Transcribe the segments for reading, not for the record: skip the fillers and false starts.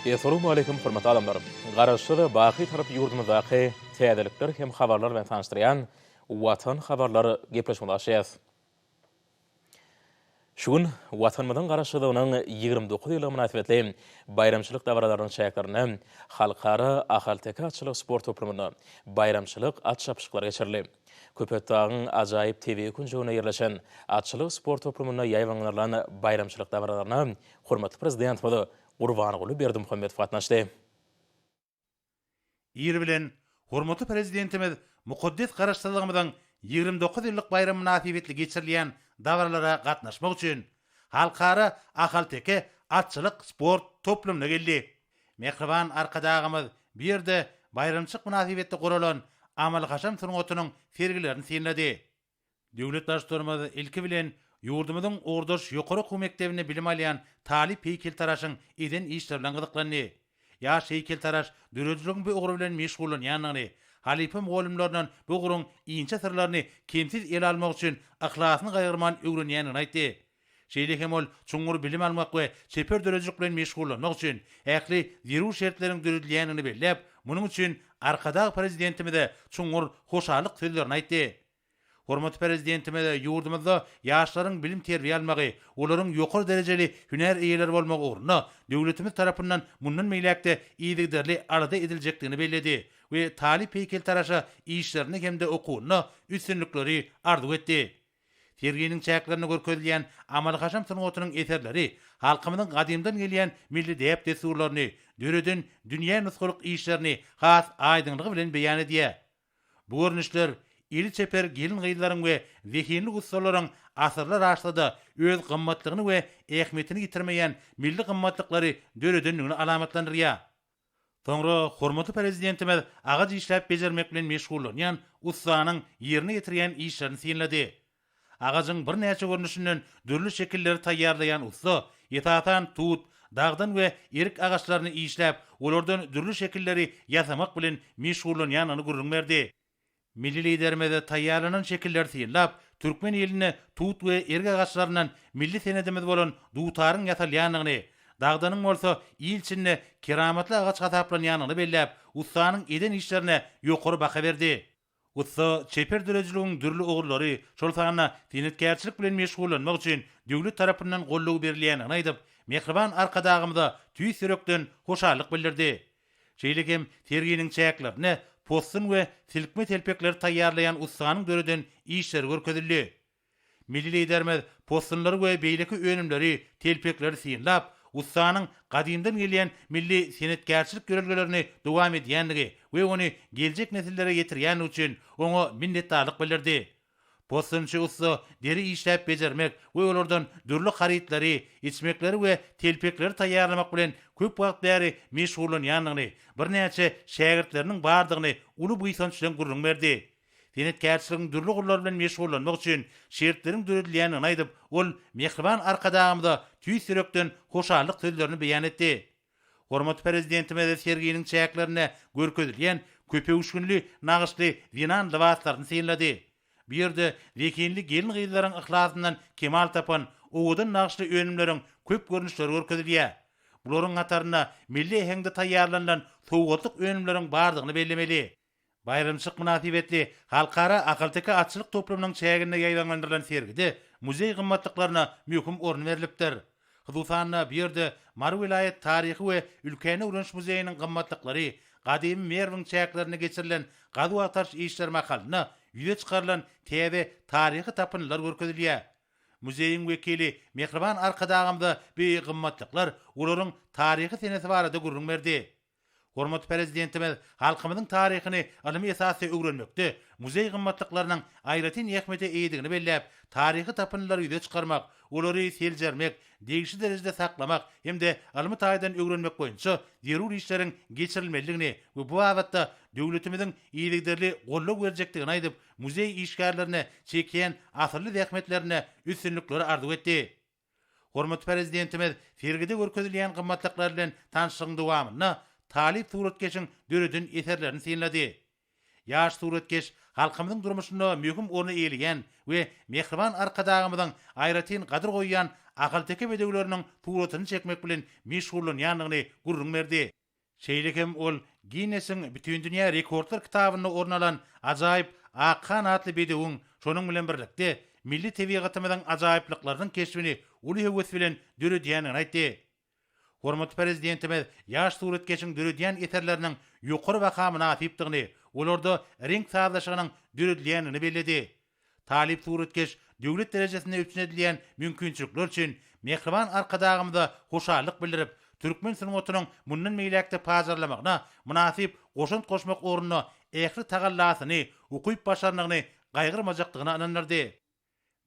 Assalamu alaykum hormatly adamlar. Garaşly baqy tarap ýurdumyzdaky täzelikler hem habarlar bilen tanışdyrýan Watan habarlary gepleşmekdäşýäs. Şugun watanmyň garaşlygynyň 29 ýyly münasibetli bayramçylyk dawralarynyň çäklerini halkara ahalteka atçylyk sport toplumyny bayramçylyk at şapşyklary geçirildi. Köpetdağın ajaýyp TV kunjuguna ýerleşen atçylyk sport toplumyna ýaýwanlanan bayramçylyk dawralaryna hormatly prezident boly Gurbanyguly Berdimuhammedow gatnaşdy. Ýer bilen hormatly prezidentimiz mukaddes garaşdyrlygymyň 29 ýyllyk bayram münasibetli geçirilýän dawralara gatnaşmak üçin halkara ahalteke atçylyk sport toplumuna geldi. Mehriban arkadagymyz bir ýerde bayramçylyk münasibetli guralan amal haşam turňatynyň sergilerini synlady. Döwlet başlarymyz ilki bilen ýurdumyzyň Ordaş ýokary okuw mektebine bilim alýan Talip Heýkeltaraşyň eden işler bilen gyzyklandy. Ýaş heýkeltaraş dörediligiň bu ugry bilen meşgullanýanyny, halipem golimlarynyň bu ugrun iňçe sirlerini kemsiz ele almak üçin ahlasyny gaýyrman öwrenýäniňi aýtdy. Şeýlekem ol çuňur bilim almak we çeper dörejilik bilen meşgullanmak üçin ähli zerur şertleriň döredilýänini belläp, munyň üçin arkadagy prezidentimize çuňur hoşalyk sözlerini aýtdy. Hormatly prezidentime de ýurdumyzda ýaşlaryň bilim terbiýe almagy, olaryň ýokary derejeli hüner eýeleri bolmagy ugruna döwletimiz tarapyndan mundan meýlekde iýdigderli arada ediljekdigini belledi we Talip Heýkeltaraşa işlerini hemde okuwuna üstünlikleri arzu etdi. Serginiň çäklerini görkezilýän amal haşam turňatynyň eserleri halkymyzyň gadymdan gelýän milli däp desurlaryny, döredin dünýä nusgalyk işlerini has aýdynlygy bilen beýan edýär. Bu görnüşler ili çeper gelin gyýlaryň we zehinli ustalaryň asyrlar aşlyda öz gymmatlygyny we ähmetini ýitirmeýän milli gymmatlyklary döredinligini alamatlandyrýar. Soňra hormatly prezidentimiz agaç işläp bejermek bilen meşgullanýan ustanyň ýerine ýetirýän işlerini synlady. Agaçyň bir näçe görnüşinden dürli şekilleri taýýarlaýan usta ýetatan tut, dagdan we erik agaçlaryny işläp, olardan dürli şekilleri ýasamak bilen meşgullanýanyny görünmerdi. Milli liderimiz taýýarlanan şekiller synlap, türkmen eline tut we erik agaçlaryndan milli senedimiz bolan dutaryň ýasalýanyny, dagdanyň bolsa ýylçynne keramatly agaç gasaplanýanyny belläp, ustanyň eden işlerine ýokary baha berdi. Usta çeper dörejiliginiň dürli ogrlary şol sanyna senetkerçilik bilen meşgullanmak üçin döwlet tarapyndan gollugy berilýänini aýdyp, mehriban arkadagymyza tüý sürekden hoşalyk bildirdi. Şeýlekem serginiň çäklerini postun we silkme telpekleri taýýarlayan ustanyň döreden işleri görkezildi. Milli liderimiz postunlary we beýleki önümleri, telpekleri synlap, ustanyň gadymdan gelýän milli senetkerçilik görelgelerini dowam edýänligi we ony geljek nesillere ýetirýän üçin oňa minnetdarlyk bildirdi. Postunçy usta deri işläp bejermek we olardan dürli haritleri, içmekleri we telpekleri taýýarlamak bilen köp wagt bäri meşgullanýanyny, bir näçe şägirtleriniň bardygyny uly buýsanç bilen görünmerdi. Senetkerçiligiň dürli gurlar bilen meşgullanmak üçin şertleriň döredilýänini aýdyp, ol mehriban arkadagymyza tüý sürekden hoşalyk sözlerini beýan etdi. Hormatly prezidentimiz serginiň çäklerine görkezilýän köpeýüşgünli nagyşly winan libaslaryny synlady. Bir ýerde zekinli gelin gyýlaryň ihlasyndan kemal tapan owadan nagyşly önümleriň köp görnüşleri görkezilýär. Bularyň gataryna milli eňde taýýarlanan sowgatlyk önümleriň bardygyny bellemeli. Bayramçylyk münasibetli halkara ahalteka atçylyk toplumynyň çägine ýaýlandyrylan sergide muzey gymmatlyklaryna möhüm orun berilipdir. Hususanna bir ýerde Mar vilayet taryhy we ülkeni öwrenç muzeýiniň gymmatlyklary, gadymy Merwin çäklerini geçirilen gadu atarş işler makalyna ýüze çykarylan täze taryhy tapynlar görkezilýär. Muzeýiň wekili mehriban arkadagymda bu gymmatlyklar olaryň taryhy senesi barada görünmerdi. Hormatly prezidentimiz halkymyzyň taryhyny alymy esasy öwrenmekde, muzey gymmatlyklarynyň aýratyn ähmete eýdigini belläp, taryhy tapynlary ýüze çykarmak, olary seljermek, degişli derejede saklamak hemde alymy taýdan öwrenmek boýunça zerur işleriň geçirilmeligini we bu wagtda döwletimiziň iýdigderli golluk berjekdigini aýdyp, muzey işgärlerini çekýän asyrly ähmetlerine üstünlikleri arzu etdi. Hormatly prezidentimiz sergide görkezilýän gymmatlyklar bilen tanışygyň dowamyna Talip suratkeşiň döredin eserlerini synlady. Ýaş suratkeş halkymyzyň durmuşynda möhüm orny eýleýän we mehriban arkadagymyzyň aýratyn gadyr goýýan akalteke bedegleriniň suratyny çekmek bilen meşgullanýanlygyny gurrun berdi. Şeýlekem ol Guinness'in bütün dünýä rekordlar kitabyna ornalan ajaýyp Akan atly bedegiň şonuň bilen birlikde milli tebigatymyň ajaýyplyklarynyň keşfini uly höwes bilen döredýäniňi aýtdy. Hormatly prezidentimiz ýaş suratkeşiň döredýän eserleriniň ýokary bakamyna atypdygyny, olarda renk sazlaşygynyň döredilýänini bellädi. Talip suratkeş döwlet derejesinde üçinedilýän mümkinçilikler üçin mehriban arkadagymyza hoşallyk bildirip, türkmen sunmatynyň mundan meýlekde pazarlamagyna munasip goşunt goşmak ornuny ähli tagallasyny ukuyup başarnygyny gaýgyrmajakdygyna inanyrdy.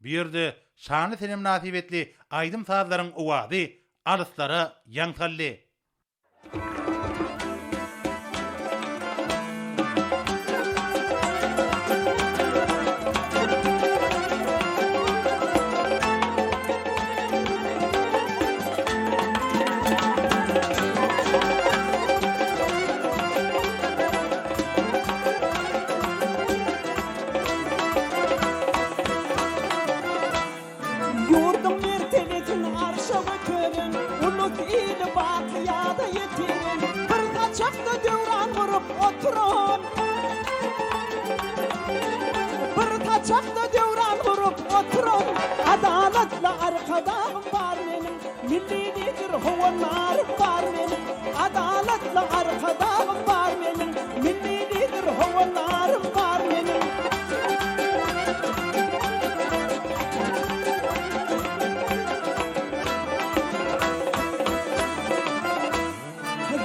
Bu ýerde şany sene münasibetli aýdym sazlaryň owazy alyslara ýaňsaldy. Yurdum mertebetin arşağı körün, uluk ili bakıyada yetirin. Bir kaçakta devran vurup oturun. Bir kaçakta devran vurup oturun. Adaletli arkadağım var benim, millidir hovanlarım var benim. Adaletli arkadağım var benim, millidir hovanlarım var benim.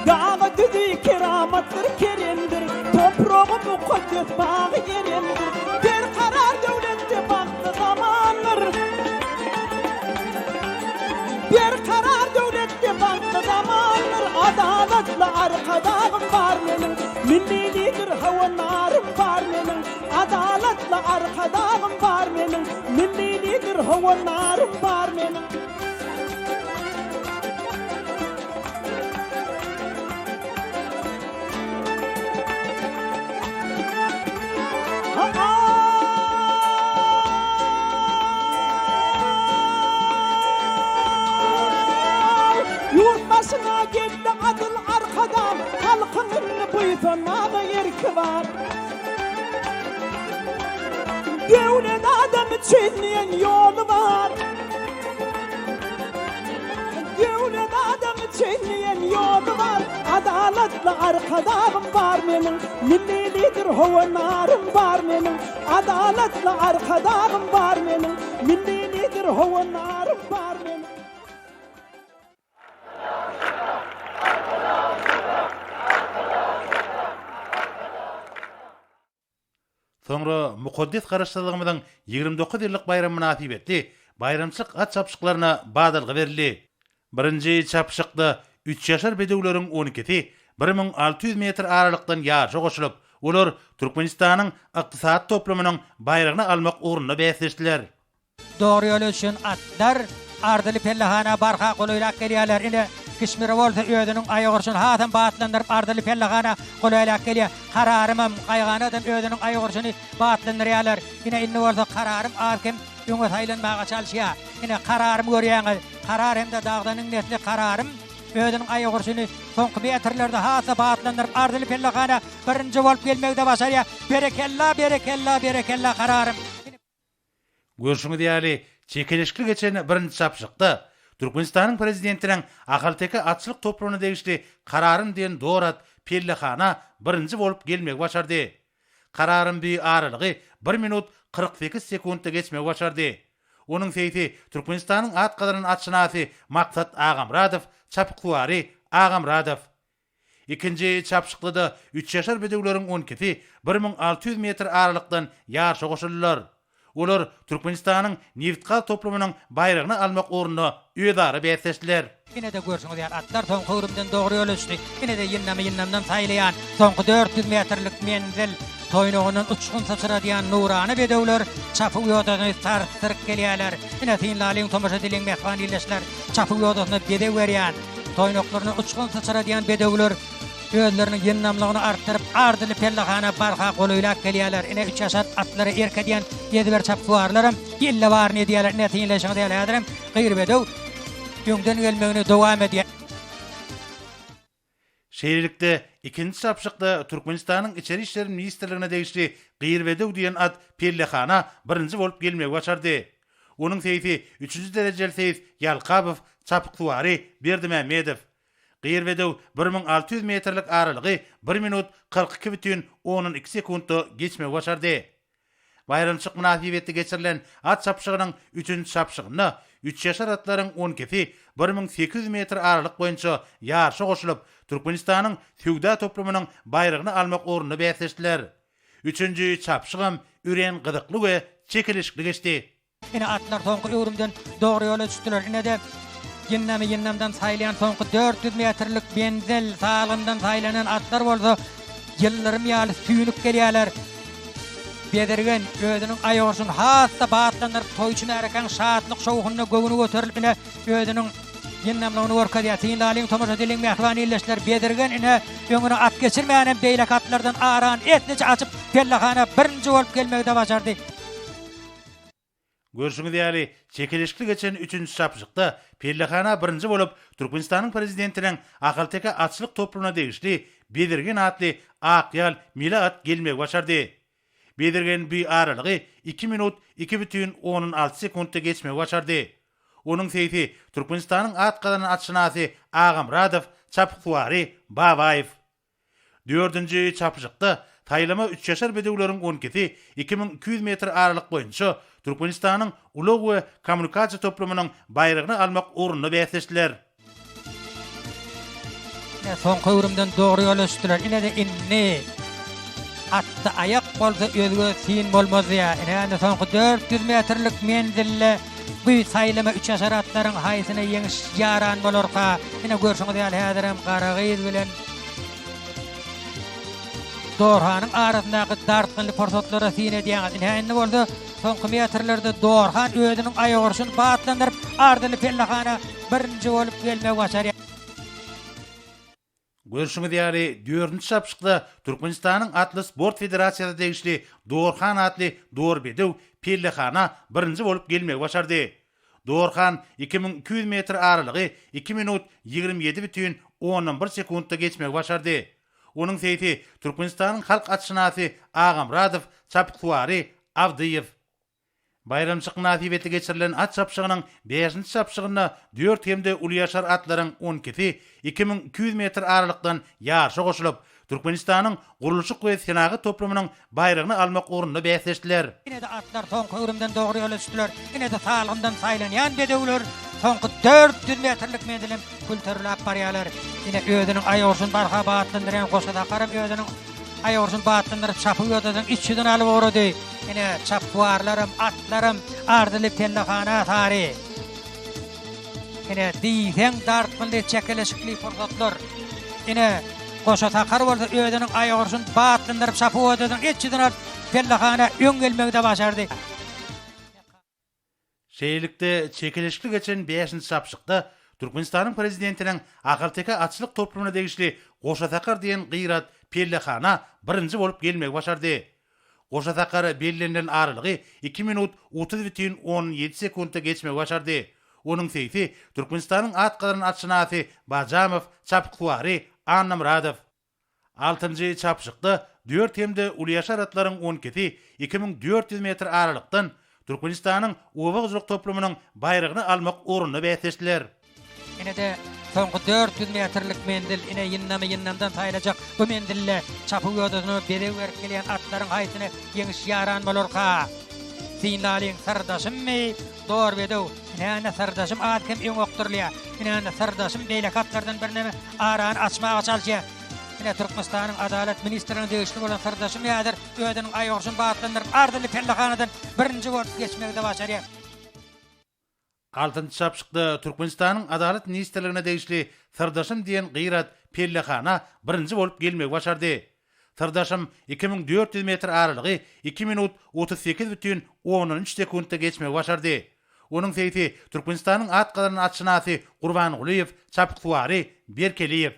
Dağı düdü keramatdır kerimdir, toprağı mukaddes bağı yerimdir. Bir karar devlette baktı zamanlar, bir karar devlette baktı zamanlar. Adaletli arkadağım var benim, millidir havanlarım var benim. Adaletli arkadağım var benim, millidir havanlarım var benim. Yurtbaşına geldi adıl arkadan, halkının buyutanağı yerki var. Devlet adamı çözleyen yolu var. Devlet adamı çözleyen yolu var. Adaletli arkadağım var benim, millidir hovanlarım var benim. Adaletli arkadağım var benim, millidir hovanlarım var benim. Sonra mukaddes garaşdyrlygymyzyň 29 ýyllyk bayramy münasibetli bayramçylyk at çapşyklaryna badalgy berildi. Birinji çapşykda 3 ýaşar bedegleriň 12-si 1600 metr aralykdan ýarşa goşulyp, olar Türkmenistanyň ykdysat toplamynyň bayragyny almak ugruna bäsleşdiler. Doğru ýol üçin atlar ardyly pellahana barha goýlak gelýärler. Ine Kişmir bolsa ödünün aýgyrşyny hatan batlandyryp ardyly pellahana goýlak gelýär. Kararymam gaýganadan ödünün aýgyrşyny batlandyrýarlar. Ine inni bolsa kararym alkem öňe taýlanmaga çalşýar. Ine kararym görýäňiz, karar hemde dagdanyň netli kararym ödünün aýgyrşyny soňky metrlerde hata batlandyryp ardyly pellahana birinji bolup gelmekde başarýar. Berekella, berekella, berekella kararym. Görüşüňiz diýäli, çekilişli geçen birinji çapşykda Türkmenistanyň prezidentiniň ahalteke atçylyk toprağına degişli kararym diýen dorat pellahana birinji bolup gelmek başardy. Kararym bir aralygy 1 minut 48 sekundda geçmek başardy. Onuň seýti Türkmenistanyň at gadaryň atşynasy Maksat Agamradow, çapyklary Agamradow. İkinji çapşykda 3 ýaşar bedegleriň 12-si 1600 metr aralykdan ýarşa goşuldylar. Olar Türkmenistanyň Newtka toplamynyň bayragyny almak ugruna öýdary bäsleşdiler. Ine de görüşüňiz ýar atlar soňky urumdan dogry ýol üçdi. Ine de ýynnamy-ýynnamdan taýlaýan soňky 400 metrlik menzil toýnugynyň uçgun saçıradýan nurany bedegler çapy ýodagyny tartyryp gelýärler. Ine tinlalyň tomaşa dilen mehman ýerleşler çapy ýodagyny bedeg berýän toýnuklaryny uçgun saçıradýan bedegler özleriniň ýennamlygyny artdyryp ardyly pellahana barha golaýlak gelýärler. Ine 3 ýaşar atlary erkediýän ýediber çapsuwarlarym ýelle barny diýerler. Nätiňeleşiňi diýerler. Gyrbedew ýöňden gelmegine dowam edýär. Şeýlelikde ikinji çapşykda Türkmenistanyň içeri işler ministrligine degişli Gyrbedew diýen ad pellahana birinji bolup gelmegi başardy. Onuň teýfi 3-nji derejeli teýif Ýalkabow çapyksuwary Berdimämedow. Gyrbedew 1600 metrlik aralygy 1 minut 42,12 sekundda geçmegi başardy. Bayramçylyk münasibetli geçirilen at çapşygynyň 3-nji çapşygyna 3 ýaşar atlaryň 10 kefi 1800 metr aralyk boýunça ýarşa goşulyp Türkmenistanyň Süwda toplumynyň bayragyny almak ugruna bäsleşdiler. 3-nji çapşygam üren gyzykly we çekilişli geçdi. Ine atlar soňky öwrümden dogry ýola düşdiler. Ine de yennamdan saýlayan soňky 400 metrlik benzel sağlymdan saýlanan atlar bolsa ýyllarym ýaly süýnüp gelýärler. Bedergen özüniň aýoşyny hatda batlandyryp toýçuny arakan şatlyk şowhuny göwüni göterilip ine özüniň yennamlygyny görkezýär. Lalyň tomaşa dilen mehmany illeşler bedergen ine öňüne at geçirmeýän beýlek atlardan aran etneçe açyp pellahana birinji bolup gelmegde başardy. Görüşüňiz ýaly çekilişli geçen 3-nji çapşykda pellahana birinji bolup Türkmenistanyň prezidentiniň akalteka atçylyk toplumuna degişli Bedergen atly Akyal Milat gelmegi başardy. Bedergen bir aralygy 2 minut 2,16 sekundda geçmegi başardy. Onuň teýfi Türkmenistanyň at galanyny atşynasy Agamuratov çapyksuwary Babaýew. 4-nji çapşykda taýlama 3 ýaşar bedewleriň 10 kefi 2200 metr aralyk boýunça Türkmenistanyň ulug we kommunikasiýa toplumynyň bayragyny almak ugruna bäsleşdiler. Soňky öwrümden dogry ýola düşdiler. Ine de inni atda ayak bolsa özüge sin bolmaz ýa. Ine soňky 400 metrlik menzille bu saýlama 3 ýaşar atlaryň haýsyna ýeňiş ýaran bolarka. Ine görşüňiz ýaly häzirem Garagyz bilen Dorhanyň arasyndaky dartgynly forsatlara sin edýän. Ine bolsa soňky metrlerde Dorhan özüniň aýagyny batlandyryp ardyly pellahana birinji bolup gelmegi başarýar. Görüşüňiz ýaly 4-nji çapşykda Türkmenistanyň Atly Sport Federasiýasy degişli Dorhan atly Dorbedew pellahana birinji bolup gelmegi başardy. Dorhan 2200 metr aralygy 2 minut 27,11 sekundda geçmegi başardy. Onuň teýfi Türkmenistanyň halk atşynasy Agamuratov çapyksuwary Avdiýew. Bayramçylyk münasibetli geçirilen at çapşygynyň 5-nji çapşygyna 4 hemde uly ýaşar atlaryň 10 kefi 2200 metr aralykdan ýarşa goşulyp Türkmenistanyň gurulşyk we senagy toplumynyň bayragyny almak ugruna bäsleşdiler. Ine de atlar soňky öwrümden dogry ýola düşdiler. Ine de salgyndan saýlanýan bedewler soňky 400 metrlik menzilim kulturlap barýarlar. Ine özüniň aýagyny barha batlandyran goşada garap özüniň aýagyny batlandyryp çapyp ýödüň içinden alyp orady. Ine çapwarlarym, atlarym ardyly pellahana tary. Ine diýen dartmyndy çekilişikli forsatlar. Ine goşa takar bolsa özüniň aýagyny batlandyryp çapyp ýödüň içinden alyp pellahana öň gelmegde başardy. Şeýlelikde çekilişli geçen 5-nji çapşykda Türkmenistanyň prezidentiniň akalteka atçylyk toplumuna degişli goşa takar diýen gyrat pellahana birinji bolup gelmegi başardy. Goşa takar bellenlen aralygy 2 minut 30,17 sekundda geçmegi başardy. Onuň teýfi Türkmenistanyň at galanyny atşynasy Bajamow çapyksuwary Agamuratov. 6-njy çapşykda 4 hemde uly ýaşar atlaryň 10 kefi 2400 metr aralykdan Türkmenistanyň owagçylyk toplumynyň bayragyny almak ugruna bäsleşdiler. Ine de soňky 400 metrlik mendil ine yennamdan saýlajak bu mendille çapyp ýödüňi bedew berip gelýän atlaryň haýsyny ýeňiş ýaran bolarka. Sinlalyň sardaşymmy Dorbedew. Ine sardaşym adkem öň okturlýar. Ine sardaşym beýlek atlardan birine aran açmaga çalýar. Ine Türkmenistanyň adalet ministrine degişli bolan sardaşym ýadyr özüniň aýagyny batlandyryp ardyly pellahanadan birinji bolup geçmegde başarýar. 6-njy çapşykda Türkmenistanyň adalet ministrligine degişli sardaşym diýen gyrat pellahana birinji bolup gelmegi başardy. Sardaşym 2400 metr aralygy 2 minut 38,13 sekundda geçmegi başardy. Onuň teýfi Türkmenistanyň at galanyny atşynasy Gurban Guliýew çapyksuwary Berkeliýew.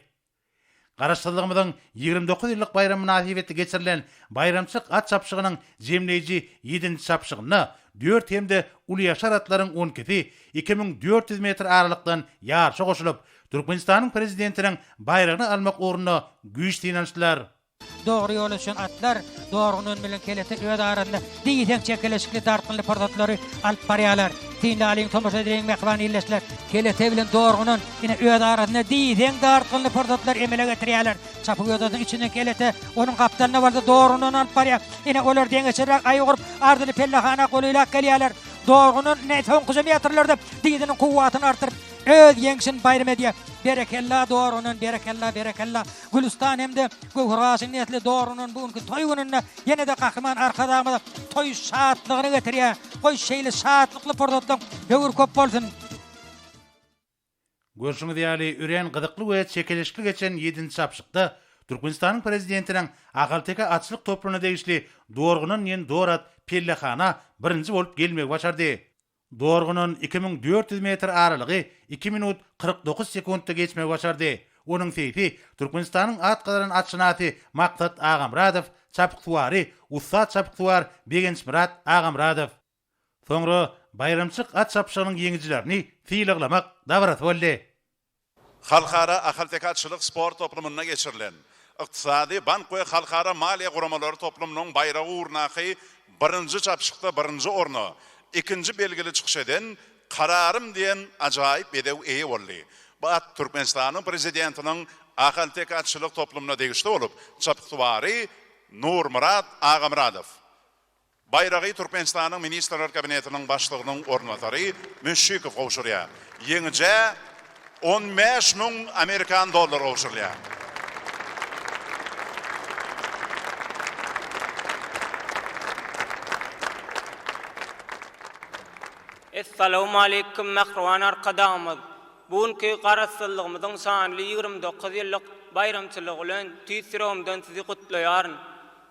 Garaşdyrlygymyzyň 29 ýyllyk bayram münasibetli geçirilen bayramçylyk at çapşygynyň jemleýiji 7-nji çapşygyny 4 hemde uly ýaşar atlaryň 12-si 2400 metr aralykdan ýarşa goşulyp, Türkmenistanyň prezidentiniň bayragyny almak uğruna güýç tinançdylar. Doğru yol üçün atlar doğrunun bilen kelete öz arasında diýden çekeleşikli tartynly portatlary alyp barýarlar. Tinlalyň tomaşa edilen mehman illeşler kelete bilen doğrunun ine öz arasında diýden tartynly portatlar emele getirýärler. Çapy gödüň içinden kelete onuň kaptanyna barda doğrunun alyp barýar. Ine olar deňeçerek aýgyryp ardyly pellahana goluyla gelýärler. Doğrunun ne soňky metrlerde diýdiniň kuwwatyny artyryp öz ýeňşin bayram edýär. Berekella doğrunun, berekella. Gülistan hemde Gowrasyň niýetli doğrunun bugünkü toý gününe ýene de kahraman arkadamda toý şatlygyny getirýär. Goý şeýle şatlykly pordatdan höwür köp bolsun. Görüşüňiz ýaly üren gyzykly we çekeleşikli geçen 7-nji çapşykda Türkmenistanyň prezidentiniň Akalteka atçylyk toplugyna degişli doğrunun ýen Dorat pellahana birinji bolup gelmek başardy. Doğrunun 2400 metr aralygy 2 minut 49 sekundda geçmek başardy. Onuň seýfi Türkmenistanyň at gadaran atçynaty Maksat Agamradow, çapyktuwary Ussat çapyktuwar Begensmurat Agamradow. Soňra bayramçyk at çapşygynyň ýeňijilerini fiýleglemek dawrat boldy. Halkara Akalteka atçylyk sport toplumuna geçirilen Iqtisadi bank we halkara maliýe guramalary toplumynyň bayragy urnaky birinji çapşykda birinji orny, ikinji belgili çykyş eden kararım diyen ajaýyp bedew eýe boldy. Bu at Türkmenistanyň prezidentiniň Akalteka atçylyk toplumuna degişli bolup, çapyktuwary Nurmurat Agamradow. Bayragy Türkmenistanyň ministrler kabinetiniň başlygynyň ornatary Müşşikow gowşurýar. Ýeňije 15.000 Amerikan dollary gowşurýar. Assalamu alaykum mehriban arkadaşlar. Bugünkü garaşdyrlygymyzyň sanly 29 ýyllyk bayramçylygy bilen tüýsiromdan sizi gutlaýaryn.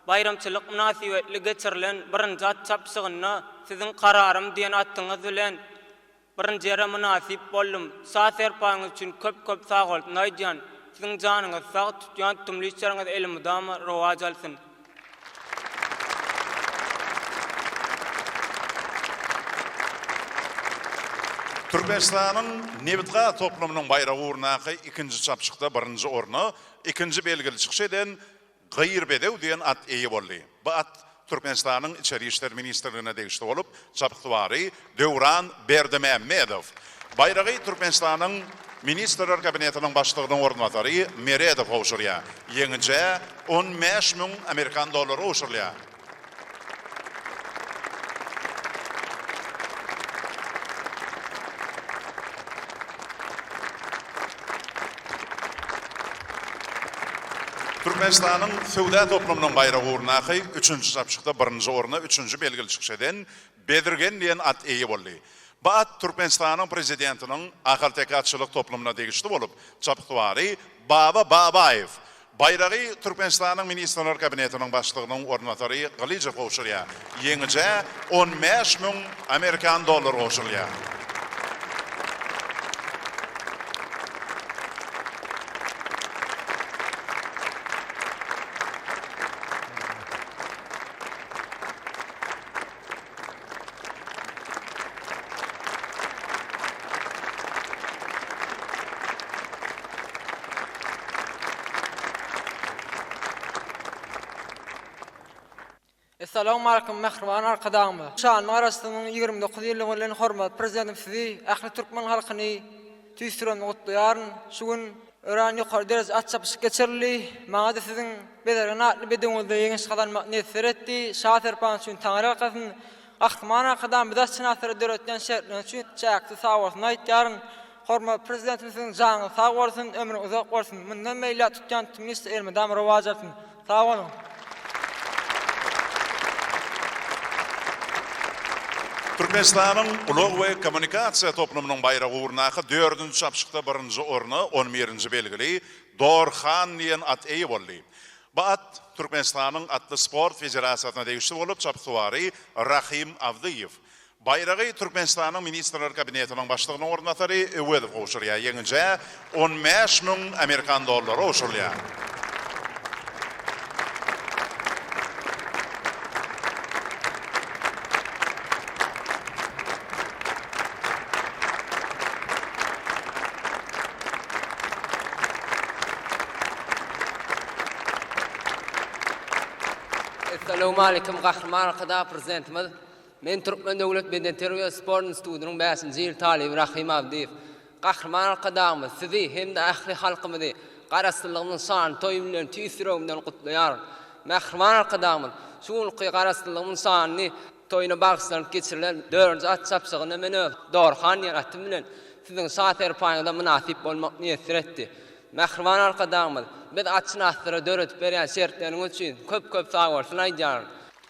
Bayramçylyk münasibetli geçirilen birinji at çapşygyny siziň kararym diýen atyňyz bilen birinji ýere münasip boldum. Sağ serpaňyz üçin köp sag bolun aýdýan. Siziň janyňyz sag tutýan tümli işleriňiz elimizde rowaj alsyn. Türkmenistanyň Nebitga toplumynyň bayragy urnaky ikinji çapşykda birinji orny, ikinji belgili çykyş eden Gyýyr bedew diýen at eýe boldy. Bu at Türkmenistanyň içeri işler ministrligine degişli bolup, çapyktuwary Döwran Berdimämmedow. Bayragy Türkmenistanyň ministrler kabinetiniň başlygynyň ornatary Meredow gowşurýar. Ýeňije 15.000 Amerikan dollary gowşurýar. Türkmenistanyň Sowda toplumynyň bayragy urnaky 3-nji çapşykda 1-nji orna 3-nji belgili çykyş eden Bedirgen diýen at eýe boldy. Bu at Türkmenistanyň prezidentiniň Akalteka atçylyk toplumuna degişli bolup, çapyktuwary Baba Babaýew. Bayragy Türkmenistanyň ministrler kabinetiniň başlygynyň ornatary Galyjew gowşurýar. Ýeňije 15.000 Amerikan dollary gowşurýar. Assalamu alaykum mehriban arkadaşlar. Şanly garaşdyrynyň 29 ýyllygy bilen hormat prezident sizi ähli türkmen halkyny tüýsüren gutlaýaryn. Şu gün ören ýokary derejede at çapyşyk geçirildi. Maňa da siziň bedergen atly bedeňizde ýeňiş gadan näsir etdi. Şaher pan üçin taňra gazyn ahman arkadan bidas çynatary döretden şertlen üçin çäkdi sag bolsun aýtýaryn. Hormat prezidentimiziň jany sag bolsun, ömrü uzak bolsun. Mundan meýle tutýan ministr elmedam rowaj alsyn. Sag bolun. Türkmenistanyň ulug we kommunikasiýa toplumynyň bayragy urnaky 4-nji çapşykda 1-nji orny 11-nji belgili Dorhan diýen at eýe boldy. Bu at Türkmenistanyň atly sport federasiýasyna degişli bolup çapyktuwary Rahim Avdiýew. Bayragy Türkmenistanyň ministrler kabinetiniň başlygynyň ornatary Ewedow gowşurýar. Ýeňije 15.000 Amerikan dollary gowşurýar. Assalamu alaikum Qahraman Arqada prezidentimiz. Men Türkmen Döwlet Bedenteri we Sport Institutynyň 5-nji ýyl talibi Rahim Abdiýew. Qahraman Arqadamy sizi hem de ähli halkymyzy garaşsyzlygynyň şan toýu bilen tüýsüründen gutlaýar. Qahraman Arqadamy şol garaşsyzlygynyň şanyny toýuna bagşlanyp geçirilen 4-nji at çapşygyny meni Dorhan ýaratym bilen siziň saatler paýynda münasip bolmak niýet etdi. Qahraman Arqadamy biz atçyny asdyra döretip berýän şertleriniň üçin köp sag bolsun aýdýar.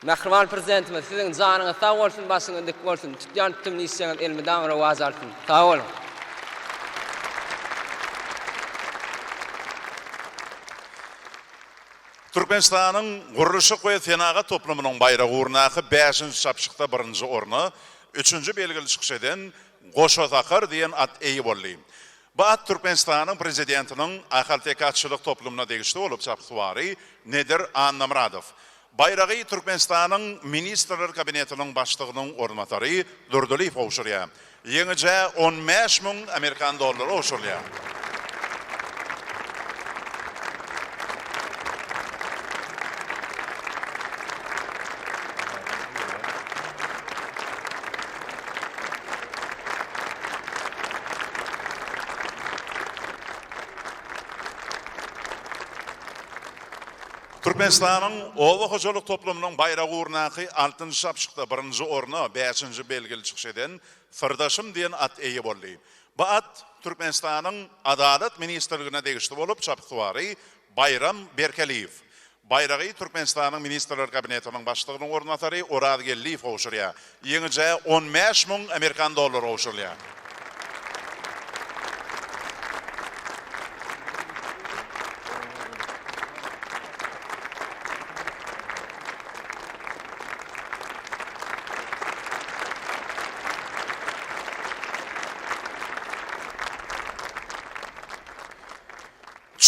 Qahraman prezidentimiz siziň janyňyz sag bolsun, başyňyz dik bolsun. Tutýan tümni işleňiz elmidän rawaz alsyn. Sag bolun. Türkmenistanyň guruluşy we tenaga toplumynyň bayragy urnaky 5-nji çapşykda 1-nji orny, 3-nji belgili çykyş eden Goşotakar diýen at eýi boldy. Bu at Türkmenistanyň prezidentiniň ahaltekatçylyk toplumuna degişli bolup çapytwary Nedir Annamradow. Bayragy Türkmenistanyň ministrler kabinetiniň başlygynyň ornatary Durduliýew owşurýar. Ýeňije 15.000 Amerikan dollary owşurýar. Türkmenistanyň owa hojalyk toplumynyň bayragy urnaky 6-njy çapşykda 1-nji orny 5-nji belgili çykyş eden Firdaşym diýen at eýi boldy. Bu at Türkmenistanyň adalet ministrligine degişli bolup çapytwary Bayram Berkeliýew. Bayragy Türkmenistanyň ministrler kabinetiniň başlygynyň ornatary Orad Gelliýew owşurýar. Ýeňije 15.000 Amerikan dollary owşurýar.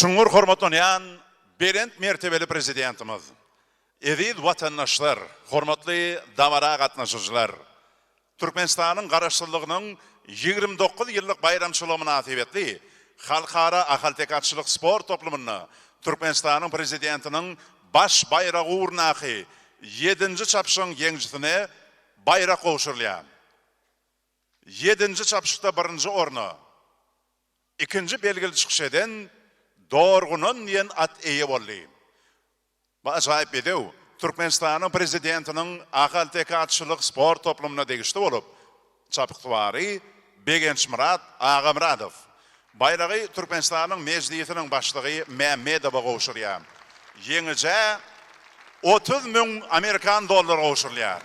Çuňur hormatlanýan berent mertebeli prezidentimiz, eziz watandaşlar, hormatly dawara gatnaşyjylar, Türkmenistanyň garaşsyzlygynyň 29 ýyllyk bayramçylygy münasibetli halkara ahaltekatçylyk sport toplumyny Türkmenistanyň prezidentiniň baş bayragy urnaky 7-nji çapşygyň ýeňjisine bayrak owşurulýar. 7-nji çapşykda 1-nji orny, 2-nji belgili çykyş eden Dorgunan diýen at eýi boldy. Bu ajaýyp edew. Türkmenistanyň prezidentiniň ahaltekatçylyk sport toplumuna degişli bolup çapytwary Begençmurat Agamradow. Bayragy Türkmenistanyň mejlisiniň başlygy Mehmedow owşurýar. Ýeňije 30.000 Amerikan dollary owşurýar.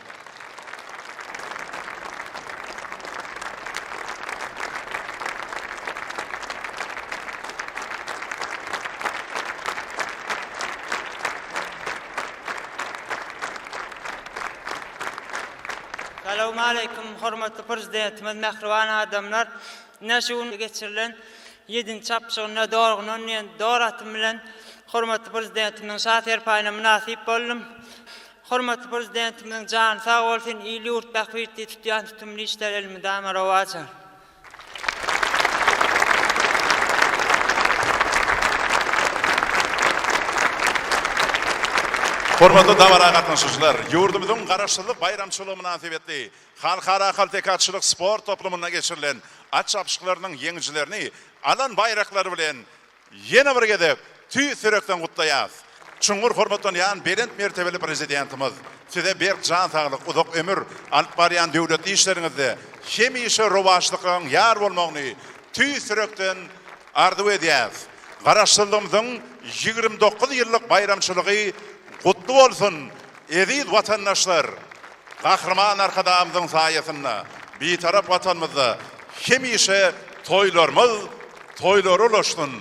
Assalamu alaikum hormatly prezidentimiz, mehriban adamlar. Näşuň geçirilen 7-nji çapşygyna dorgunan doratym bilen hormatly prezidentimiň şaher paýyna münasip boldum. Hormatly prezidentimiň jany sag bolsun, ýyly urtbak birdi tutýan tümli işler elmidän rawaz. Hormatly dawara gatnaşyjylar, ýurdumyzyň garaşsyzlyk bayramçylygy münasibetli halkara ahaltekatçylyk sport toplumuna geçirilen at çapşyklarynyň ýeňjilerini alan bayraklary bilen ýene bir gedip tüýsürekden gutlaýar. Çuňur hormatlanýan berent mertebeli prezidentimiz, size berk jan saglyk, uzak ömür alyp barýan döwlet işleriňizde hemişe rowaşlygyň ýar bolmagyny tüýsürekden arzu edýär. Garaşsyzlygymyzyň 29 ýyllyk bayramçylygy kutlu bolsun, eziz watandaşlar. Qahraman Arqadamyzyň saýasynda bir tarap watanymyzda hemişe toýlarymyz toýlary ulaşsyn.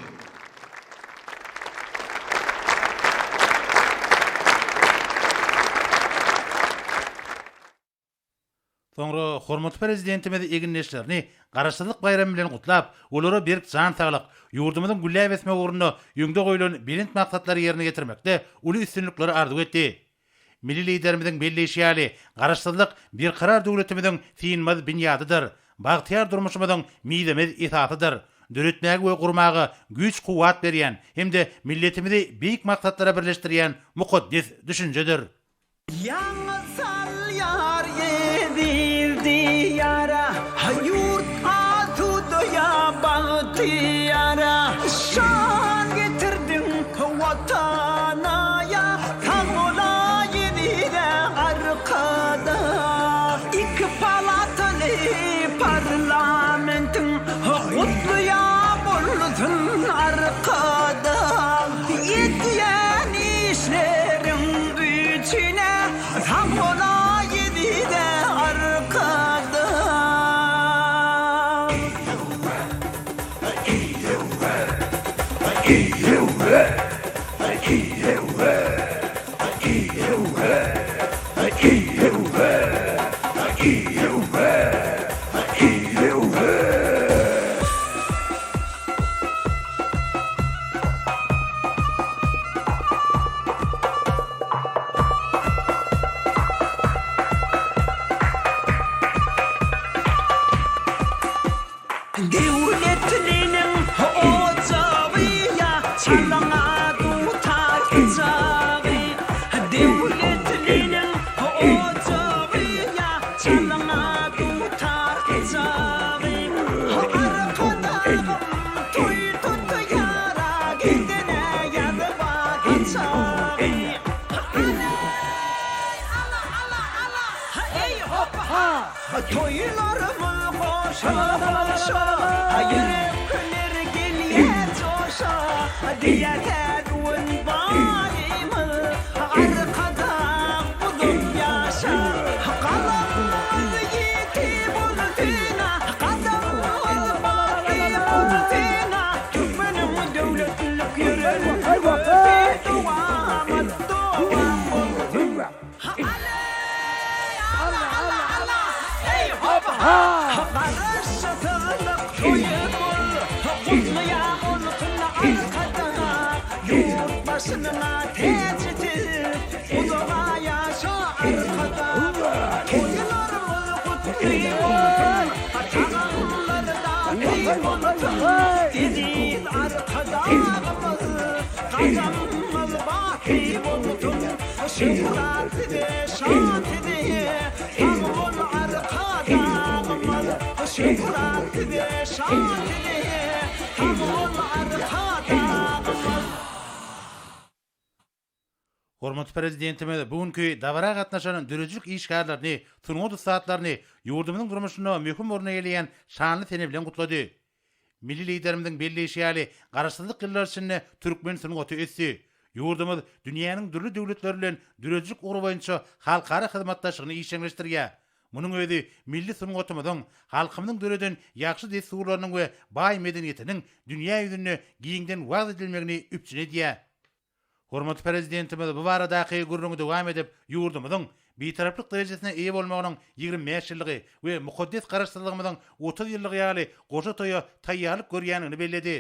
Soňra hormatly prezidentimiz eginleşlerini garaşsyzlyk bayramy bilen gutlap, olary berk jan saglyk, ýurdumyzyň güllä besme ugrunda ýöňde goýulan berent maksatlary ýerine getirmekde uly üstünlikleri arzu etdi. Milli liderimiziň belleşýäli garaşsyzlyk bir karar döwletimiziň synmaz binýadydyr. Bagtyar durmuşymyzyň miýdemiz esasydyr. Döwletmäge we gurmagy güç kuwat berýän, hem de milletimizi beýik maksatlara birleşdirýän muqaddes düşünjedir. Yansal yar yedirdi yara Hayurt atudu ya bağıtı yara Şan getirdin vatana ya Kan ola yedide arkada İki palatalı parlamentin Kutlu ya buldun arkada Yediyen işlerin bütüne Tam ola yedide arkada Devletinin ocağı ya çalana tutar kızağı Devletinin ocağı ya çalana tutar kızağı Arkadağım toy tut yara gidene yanı bakıcağı Ey hoppa toylarımı koşa Yürekler geliyor coşa Diğer terun bayımı Arkadan budum yaşa Kalamaz yeti bulutuna Kadam olmayı bulutuna Türkmenim devletlik yürür Duamı duam Ey hoppa Karıştırılık koyun Kutlu yağmurun arkada Yurt başına tecidi Uzağa yaşa arkada Koyunlarımız kutluyor Çağımlarda kıyboldu Dediğin arkadağımız Kazanımız baki buldu Şükrat ede şat ede Tamul arkadağımız Şükrat ede şat ede Tamul arkadağımız Hormat prezidentimiz bugünkü davara gatnaşan dürüjük işgärlerini, turmuş saatlaryny yurdumyň durmuşyna möhüm orna geleýän şanly sene bilen gutlady. Milli liderimiň belleşýäli garaşsyzlyk ýyllar içinde türkmen sungaty etdi. Yurdumyz dünýäniň dürli döwletleri bilen dürüjük ugur boýunça halkara hyzmatdaşlygyny işleňleşdirýär. Munyň özi milli sungatymyzyň halkymyň döreden ýaxşy desturlarynyň we baý medeniýetiniň dünýä ýüzüne giňden wagt edilmegini üpçün edýär. Hormat prezidentimiz bu baradaky gurrungy dowam edip yurdumyzyň betaraplyk derejesine eýe bolmagynyň 25 ýyllygy we mukaddes garaşdyrlygymyzyň 30 ýyllygy ýaly goşa toýa taýýarlyk görýänini belledi.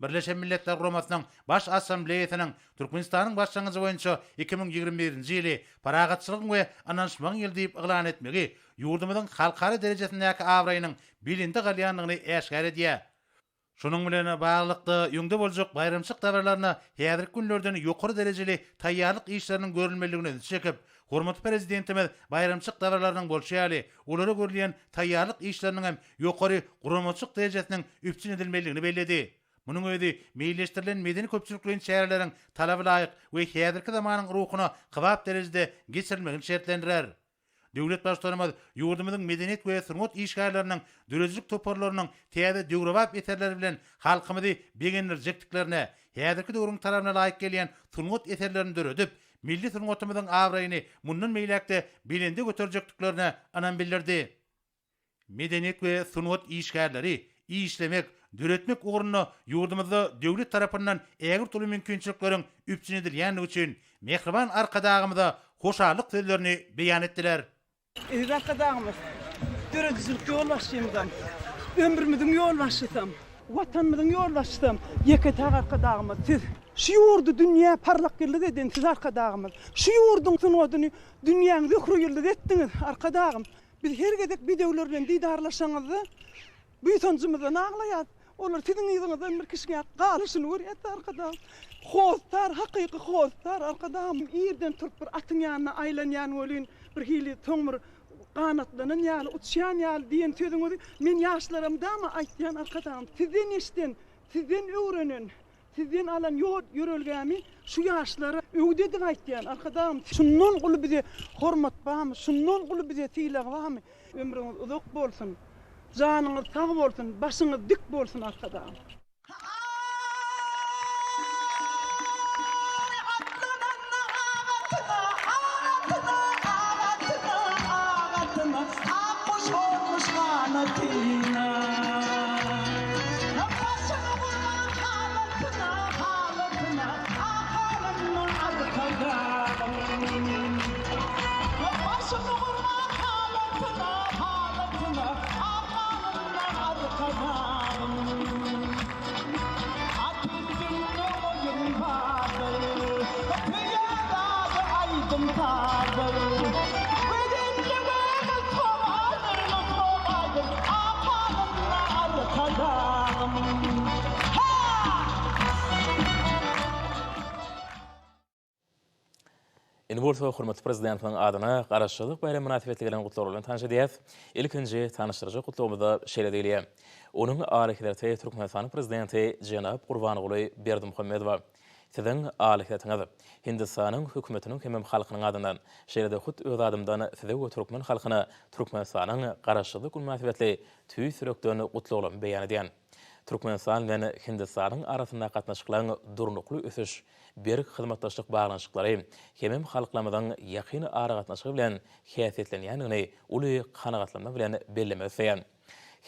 Birleşen Milletler Guramasynyň baş assambleýasynyň Türkmenistanyň başlangyjy boýunça 2021-nji ýyly paragatçylyk we ananşmaň ýyl diýip iglan etmegi yurdumyzyň halkara derejesindäki awraýynyň bilindi galýanlygyny eşgär edýär. Şunun bilen baglykda ýöňde boljak bayramçyk dawarlaryna häzirki günlerden ýokary derejeli taýýarlyk işleriniň görülmeligini çekip, hormat prezidentimiz bayramçyk dawarlarynyň bolşýaly, olara görülen taýýarlyk işleriniň hem ýokary guramaçyk derejesiniň üpçün edilmeligini belledi. Munyň özi meýilleşdirilen medeni köpçülikleriň şäherleriň talaby laýyk we häzirki zamanyň ruhuny kybap derejede geçirilmegini şertlendirer. Döwlet başlarymyz ýurdumyzyň medeniýet we sungat işgärleriniň dürüjlük toparlarynyň täze döwrewap eserleri bilen halkymyzy begenirjekdiklerine, häzirki döwrüň tarabyna laýyk gelýän sungat eserlerini döredip, milli sungatymyzyň awraýyny mundan meýlekde bilindi göterjekdiklerine anan bildirdi. Medeniýet we sungat işgärleri işlemek, döretmek ugruna yurdumyzda döwlet tarapyndan ägir tuly mümkinçilikleriň üpçün edilýänligi üçin mehriban arkadağymyza hoşarlyk sözlerini beýan etdiler. Arkadağımız döredijilik ýolbaşçymyzam, ömrümizin ýolbaşçysam, watanymyzyň ýolbaşçysam, ýeke arkadağymyz siz. Şu ýurdu dünýä parlak ýyldyk eden siz arkadağymyz. Şu ýurduň sunuwadyny dünýäň zöhre ýyldyk etdiňiz arkadağym. Biz her gezek bir döwler bilen diýdarlaşaňyzdy. Bu ýonjymyzdan aglaýar. Olar sizin ýygyňyzdan bir kişiňe galyşyny görýär arkada. Hoztar, hakyky hoztar arkada. Ýerden turup bir atyň ýanyna aýlanýan bolýan bir hili toňmur qanatlanan ýaly, uçýan ýaly diýen sözüňizi men ýaşlarymdama aýtýan arkadaşym. Sizden eşden, sizden öwrenen, sizden alan ýörelgämi şu ýaşlara öwdedip aýtýan arkadaşym. Şundan guly bize hormat barmy? Şundan guly bize tiýleg barmy? Ömrüňiz uzak bolsun. Janyňyz sag bolsun, başyňyz dik bolsun arkadaşym. Indi bolsa hormatly prezidentiň adyna Garaşçylyk bayramy münasibetli gelen gutlar bilen tanış edýäs. Ilkinji tanışdyrjy gutlawymyzda şeýle diýilýär. Onuň alyhydary Türkmenistan prezidenti Jenap Gurbanoğly Berdimuhammedow sizin alyhydatiňiz Hindistanyň hökümetiniň hem halkynyň adyndan şeýle hut öz adymdan size Türkmen halkyna Türkmenistanyň Garaşçylyk münasibetli tüý sürekden gutlawlamy beýan edýän. Türkmenistan bilen Hindistanyň arasynda gatnaşyklaryň durnukly ösüş, berk hyzmatdaşlyk baglanşyklary hem halklamydan ýakyn ara gatnaşygy bilen häsiýetlenýänini uly kanagatlanma bilen belleme ösýän.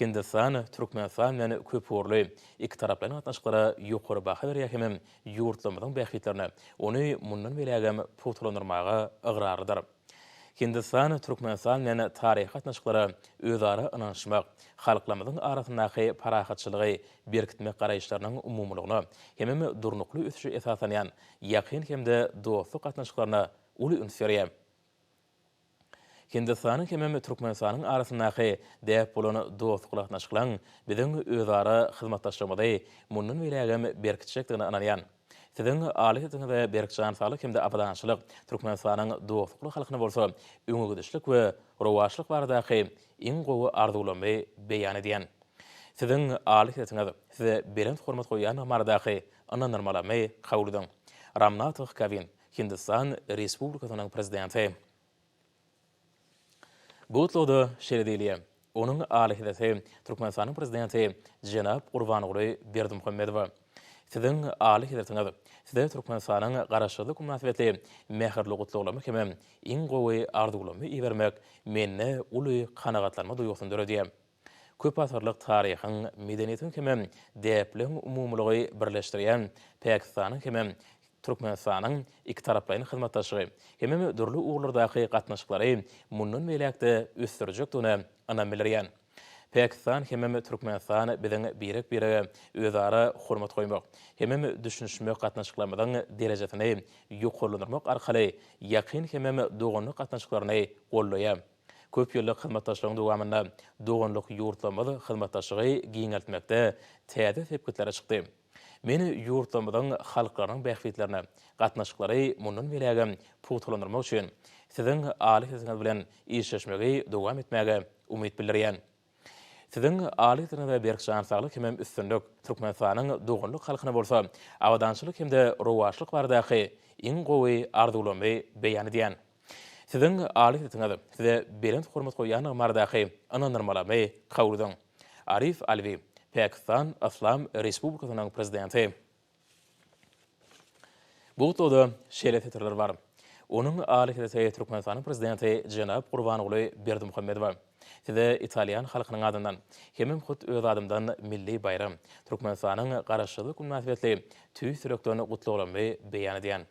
Hindistan, Türkmenistan bilen köp orly iki taraplaryň gatnaşyklary ýokary baha berýär hem ýurtlamyň bähitlerini ony mundan belägem putulandyrmaga ygrar. Hindistan, Türkmenistan bilen taryhy gatnaşyklary özara ynanşmak, halklamyň arasyndaky parahatçylygy berkitmek garaýşlarynyň umumlygyny hem durnukly ösüşi esasanýan ýakyn hemde dostluk gatnaşyklaryna uly üns berýär. Hindistanyň hem Türkmenistanyň arasyndaky däp bolan dostluk gatnaşyklaryň biziň özara hyzmatdaşlygymyzy mundan belägem berkitjekdigini anlaýan. Sizin alyhydynda berkçan sağlyk hem de apadançylyk Türkmenistanyň dostlukly halkyna bolsa öňügidişlik we rowaşlyk baradaky iň gowy arzulamy beýan edýän. Sizin alyhydynda size berent hormat goýan maradaky ananyrmalamy kabul Ramnath Kovind, Hindistan Respublikasynyň prezidenti. Gutlawda şeýle diýilýär. Onuň alyhydasy Türkmenistanyň prezidenti Jenap Gurbanoğly Berdimuhammedow. Sizin alyhydynda size Türkmenistanyň Garaşçylyk münasibetli mähirli gutlawlamy hem iň gowy arzulamy ibermek menne uly kanagatlanma duýgusyny döredýär. Köp asyrlyk taryhyň, medeniýetiň hem däpleň umumlygy birleşdirýän Pakistanyň hem Türkmenistanyň iki taraplaryň hyzmatdaşlygy hem dürli ugurlardaky gatnaşyklary mundan beläkde ösdürjekdigine anamylýar. Pakistan hem Türkmenistan biziň birek-birege özara hormat goýmak hem düşünşmek gatnaşyklarymyň derejesini ýokarlandyrmak arkaly ýakyn hem doganlyk gatnaşyklaryny gollaýar. Köp ýyllyk hyzmatdaşlygyň dowamynda doganlyk ýurtlamady hyzmatdaşlygy giňeltmekde täze tepkiler çykdy. Meni ýurtlamyň halklaryň bähfitlerini gatnaşyklary mundan belägem putulandyrmak üçin sizin alyhydynız bilen işleşmegi dowam etmäge umyt bildirýän. Sizin alyhydynda berkçan sağlyk hem üstünlük Türkmenistanyň doganlyk halkyna bolsa awadançylyk hem de rowaşlyk baradaky iň gowy arzulamy beýan edýän. Sizin alyhydynda size berent hormat goýan maradaky ananyrmalamy kabul Arif Alvi, Pakistan Islam Respublikasynyň prezidenti. Bu toda şeýle tetirler bar. Onuň alyhydasy Türkmenistanyň prezidenti Jenap Gurbanoğly Berdimuhammedow. Size İtalyan halkynyň adyndan hem hut öz adymdan milli bayram Türkmenistanyň Garaşçylyk münasibetli tüý sürekden gutlawlamy beýan edýän.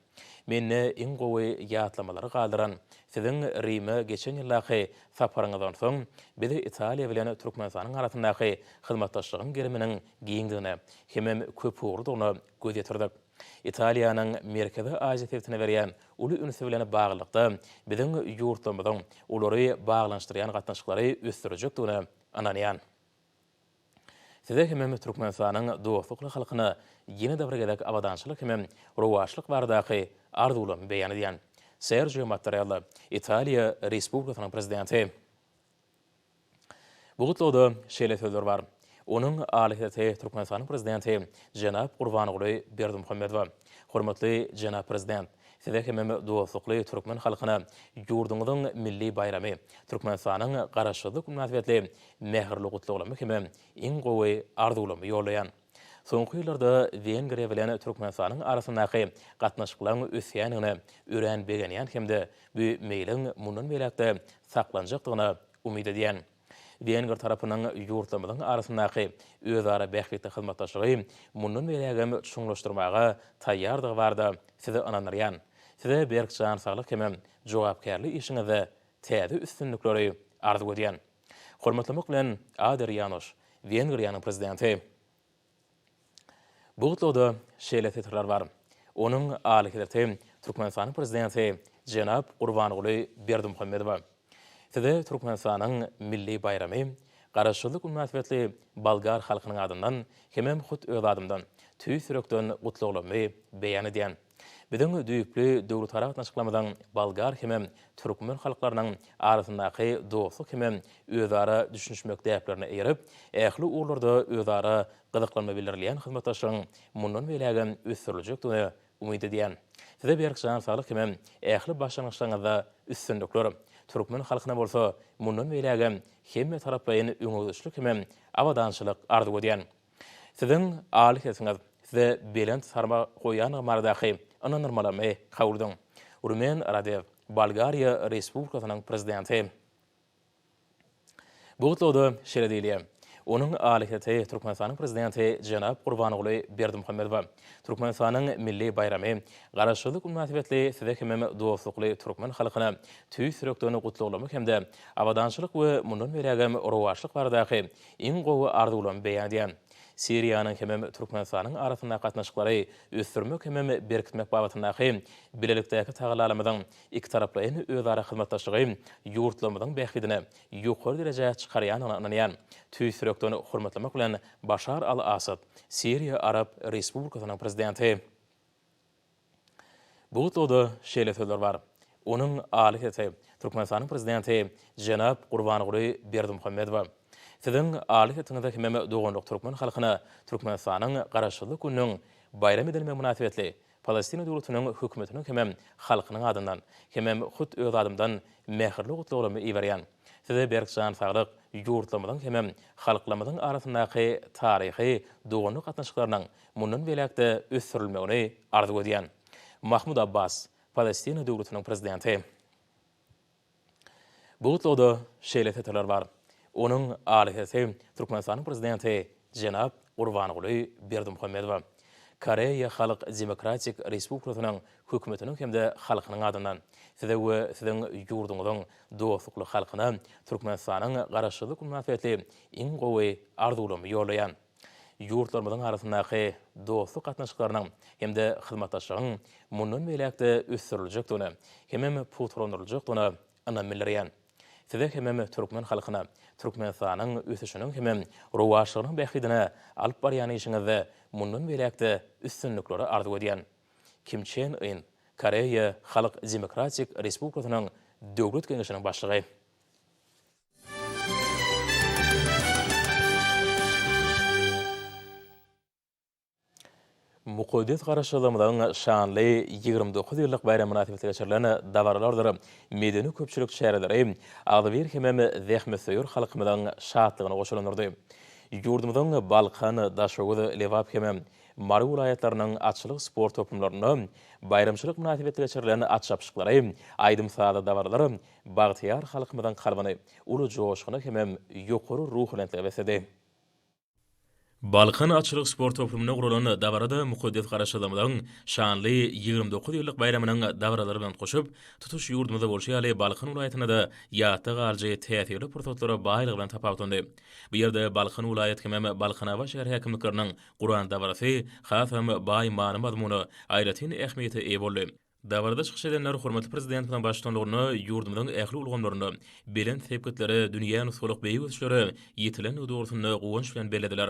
Menne iň gowy ýatlamalary galdyran sizin Rime geçen ýyllaky saparyňyzdan soň bizi Italiýa bilen Türkmenistanyň arasyndaky hyzmatdaşlygyň geriminiň giňdigine hem köp ugurdygyny göz ýetirdik. Italiýanyň Merkezi Aziýa täwtine berýän uly ünsü bilen baglykda biziň ýurtlamyzyň ulary baglanşdyrýan gatnaşyklary ösdürjekdigine ananýan. Size hemem Türkmenistanyň dostlukly halkyna ýene de birgedek abadançylyk hemem rowaçlyk bardaky arzuwlamy beýan edýän. Sergio Mattarella, Italiya Respublikasynyň prezidenti. Bu gutluda şeýle sözler bar. Onun alihete Türkmenistanyň prezidenti Jenap Gurbanoğlu Berdimuhammedow. Hormatly Jenap prezident, size hemem dostlukly türkmen halkyna ýurduňyzyň milli bayramy, Türkmenistanyň garaşsyzlyk münasibetli mehirli gutlugulamy hemem iň gowy arzuwlamy ýolaýan. Soňky ýyllarda Wengriýa bilen Türkmenistanyň arasyndaky gatnaşyklaryň ösýäniňi ören begenýän hemde bu meýliň mundan beläkde saklanjakdygyna umyt edýän. Wengriýa tarapynyň ýurtlamynyň arasyndaky özara bählikde hyzmatdaşlygy mundan belägem çuňlaşdyrmaga taýýardygy barda size ananarýan. Size berkcan saglyk hemem jogapkärli işiňizde täze üstünlikleri arzuw edýän. Hormatlamak bilen Ader Janusz, Wengriýanyň prezidenti. Bu gutluda şeýle tetrlar bar. Onun aliheti Türkmenistanyň prezidenti Jenap Gurbanoğlu Berdimuhammedow. Size Türkmenistanyň milli bayramy, garaşsyzlyk münasibetli Balgar halkynyň adyndan hemem hut öz adymdan tüýsürekden gutlugulamy beýan edýän. Biziň düýüklü döwlet gatnaşyklamadan Balgar hemem türkmen halklarynyň arasyndaky dostluk hemem özara düşünşmek däplerini eýerip, ähli urlarda özara gyzyklanma bildirilýän hyzmatdaşlygyň mundan belägem ösüriljekdigine umyt edýän. Size berkcan saglyk hemem ähli başlanýyşlaryňyzda üstünlikler türkmen halkyna bolsa mundan belägem hemme tarapyň öňüňçilik hemem awadançylyk arzuw edýän. Siziň alihetiňiz size belent sarma goýan mardaky ananırmalamy kawuldyň. Urmen Radev, Bulgariya Respublikasynyň prezidenti. Bu gutluda şeýle diýilýär. Onun aliheti Türkmenistanyň prezidenti Jenap Gurbanoğlu Berdimuhammedow. Türkmenistanyň milli bayramy, garaşsyzlyk münasibetli size hemem dostlukly türkmen halkyna tüýsürekden gutlugulamy hemde awadançylyk we mundan belägem rowaçlyk bardaky iň gowy arzuwlamy beýan edýän. Siriýanyň hemem Türkmenistanyň arasynda gatnaşyklary ösdürmek hemem berkitmek babatyndaky bilelikdäki tagalarlamyň iki taraplyň özara hyzmatdaşlygy ýurtlamyň bähligine ýokary derejäge çykarýanyna ananýan. Tüýsürekden hormatlamak bilen Başar al-Asad, Siriýa Arab Respublikasynyň prezidenti. Bu gutluda şeýle sözler bar. Onun aliheti Türkmenistanyň prezidenti Jenap Gurbanoğlu Berdimuhammedow. Siziň alihetiňizde hemem doganlyk türkmen halkyna Türkmenistanyň garaşsyzlyk gününiň bayram edilmegi münasibetli Palestina döwletiniň hökümetiniň hemem halkynyň adyndan hemem hut öz adymdan mehirli gutlugulamy iýerýän. Size berkcan saglyk ýurtlamyň hemem halklamyň arasyndaky taryhy doganlyk gatnaşyklarynyň mundan beläkde ösdürilmegini arzuw edýän. Mahmud Abbas, Palestina döwletiniň prezidenti. Bu gutluda şeýle tetrlar bar. Onun aliheti Türkmenistanyň prezidenti Jenap Gurbanoğlu Berdimuhammedow. Koreýa Halk Demokratik Respublikasynyň hökümetiniň hemde halkynyň adyndan size we siziň ýurduňyzyň dostlukly halkyna Türkmenistanyň garaşsyzlyk münasibetli iň gowy arzuwlamy ýolaýan. Ýurtlarymyň arasyndaky dostluk gatnaşyklarynyň hemde hyzmatdaşlygyň mundan beläkde ösdüriljekdigine hemem putrandyryljakdygyna anan bildirýän. Size hemem türkmen halkyna Türkmenistanyň ösüşiniň hemem rowaçlygynyň bähligine alyp barýan işiňizde mundan beläkde üstünlikleri arzuw edýän. Kim Chen In, Koreýa Halk Demokratik Respublikasynyň döwlet geňeşiniň başlygy. Muqaddes garaşdyrmalaryň şanly 29 ýyllyk bayram münasibeti geçirilen dawarlardyr. Medeni köpçülik şäherleri agdyr hemem zähmetseýür halkymyň şadlygyna goşulanyrdy. Ýurdumyzyň Balkan, Daşowy, Lewap hemem Mary vilayatlarynyň atçylyk sport topumlaryny bayramçylyk münasibeti geçirilen atçapşyklary, aýdymsady dawarlary bagtyar halkymyň kalbyny uly joşgyny hemem ýokary ruhlantyga besedi. Balkan atçylyk sport topumuny guralan dawarada muqaddes garaşdyrmalaryň şanly 29 ýyllyk bayramynyň dawarlary bilen goşup, tutuş ýurdumyzda bolşaýaly Balkan vilayatyna da ýatda garjy täsirli pursatlara baýlyk bilen tapawtandy. Bu ýerde Balkan vilayaty hemem Balkanawa şäher häkimlikleriniň Guran dawarasy hasam baý many mazmuny aýratyn ähmiýeti eýe boldy. Dabarda çıkış edenler hormatly prezidentiň başçylygyny ýurdumyň ähli ulgamlaryny bilen sebgitleri dünýä nusuluk beýik ösüşleri ýetilen dogrusyny gowanç bilen belediler.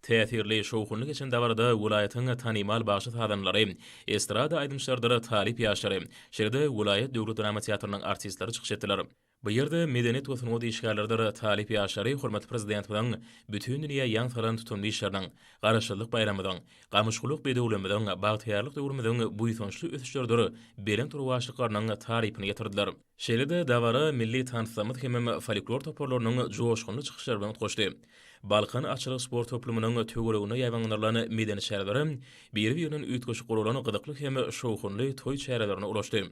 Täsirli şowhunly geçen dabarda welaýatyň tanymal başy sadanlary, estrada aýdymçylary Talip ýaşary, şeýle welaýat döwlet drama teatrynyň artistleri çykyş etdiler. Bu ýerde medeniyet we sunugy işgärlerde Talip ýaşary hormatly prezidentiň bütün dünýä ýan salan tutumly işleriň, garaşylyk bayramynyň, gamyşguluk bedewleminiň, bagtyarlyk döwrüminiň bu ýysançly ösüşleri beren turwaşlyklarynyň taryhyny ýetirdiler. Şeýle dawara milli tanysymyz hemem folklor toparlarynyň joşgunly çykyşlary bilen goşdy. Balkan açylyk sport toplumynyň töweregine ýabanlaryny medeni şäherlere bir-biriniň üýtgeşi gurulany gyzykly hem şowhunly toý şäherlerine ulaşdy.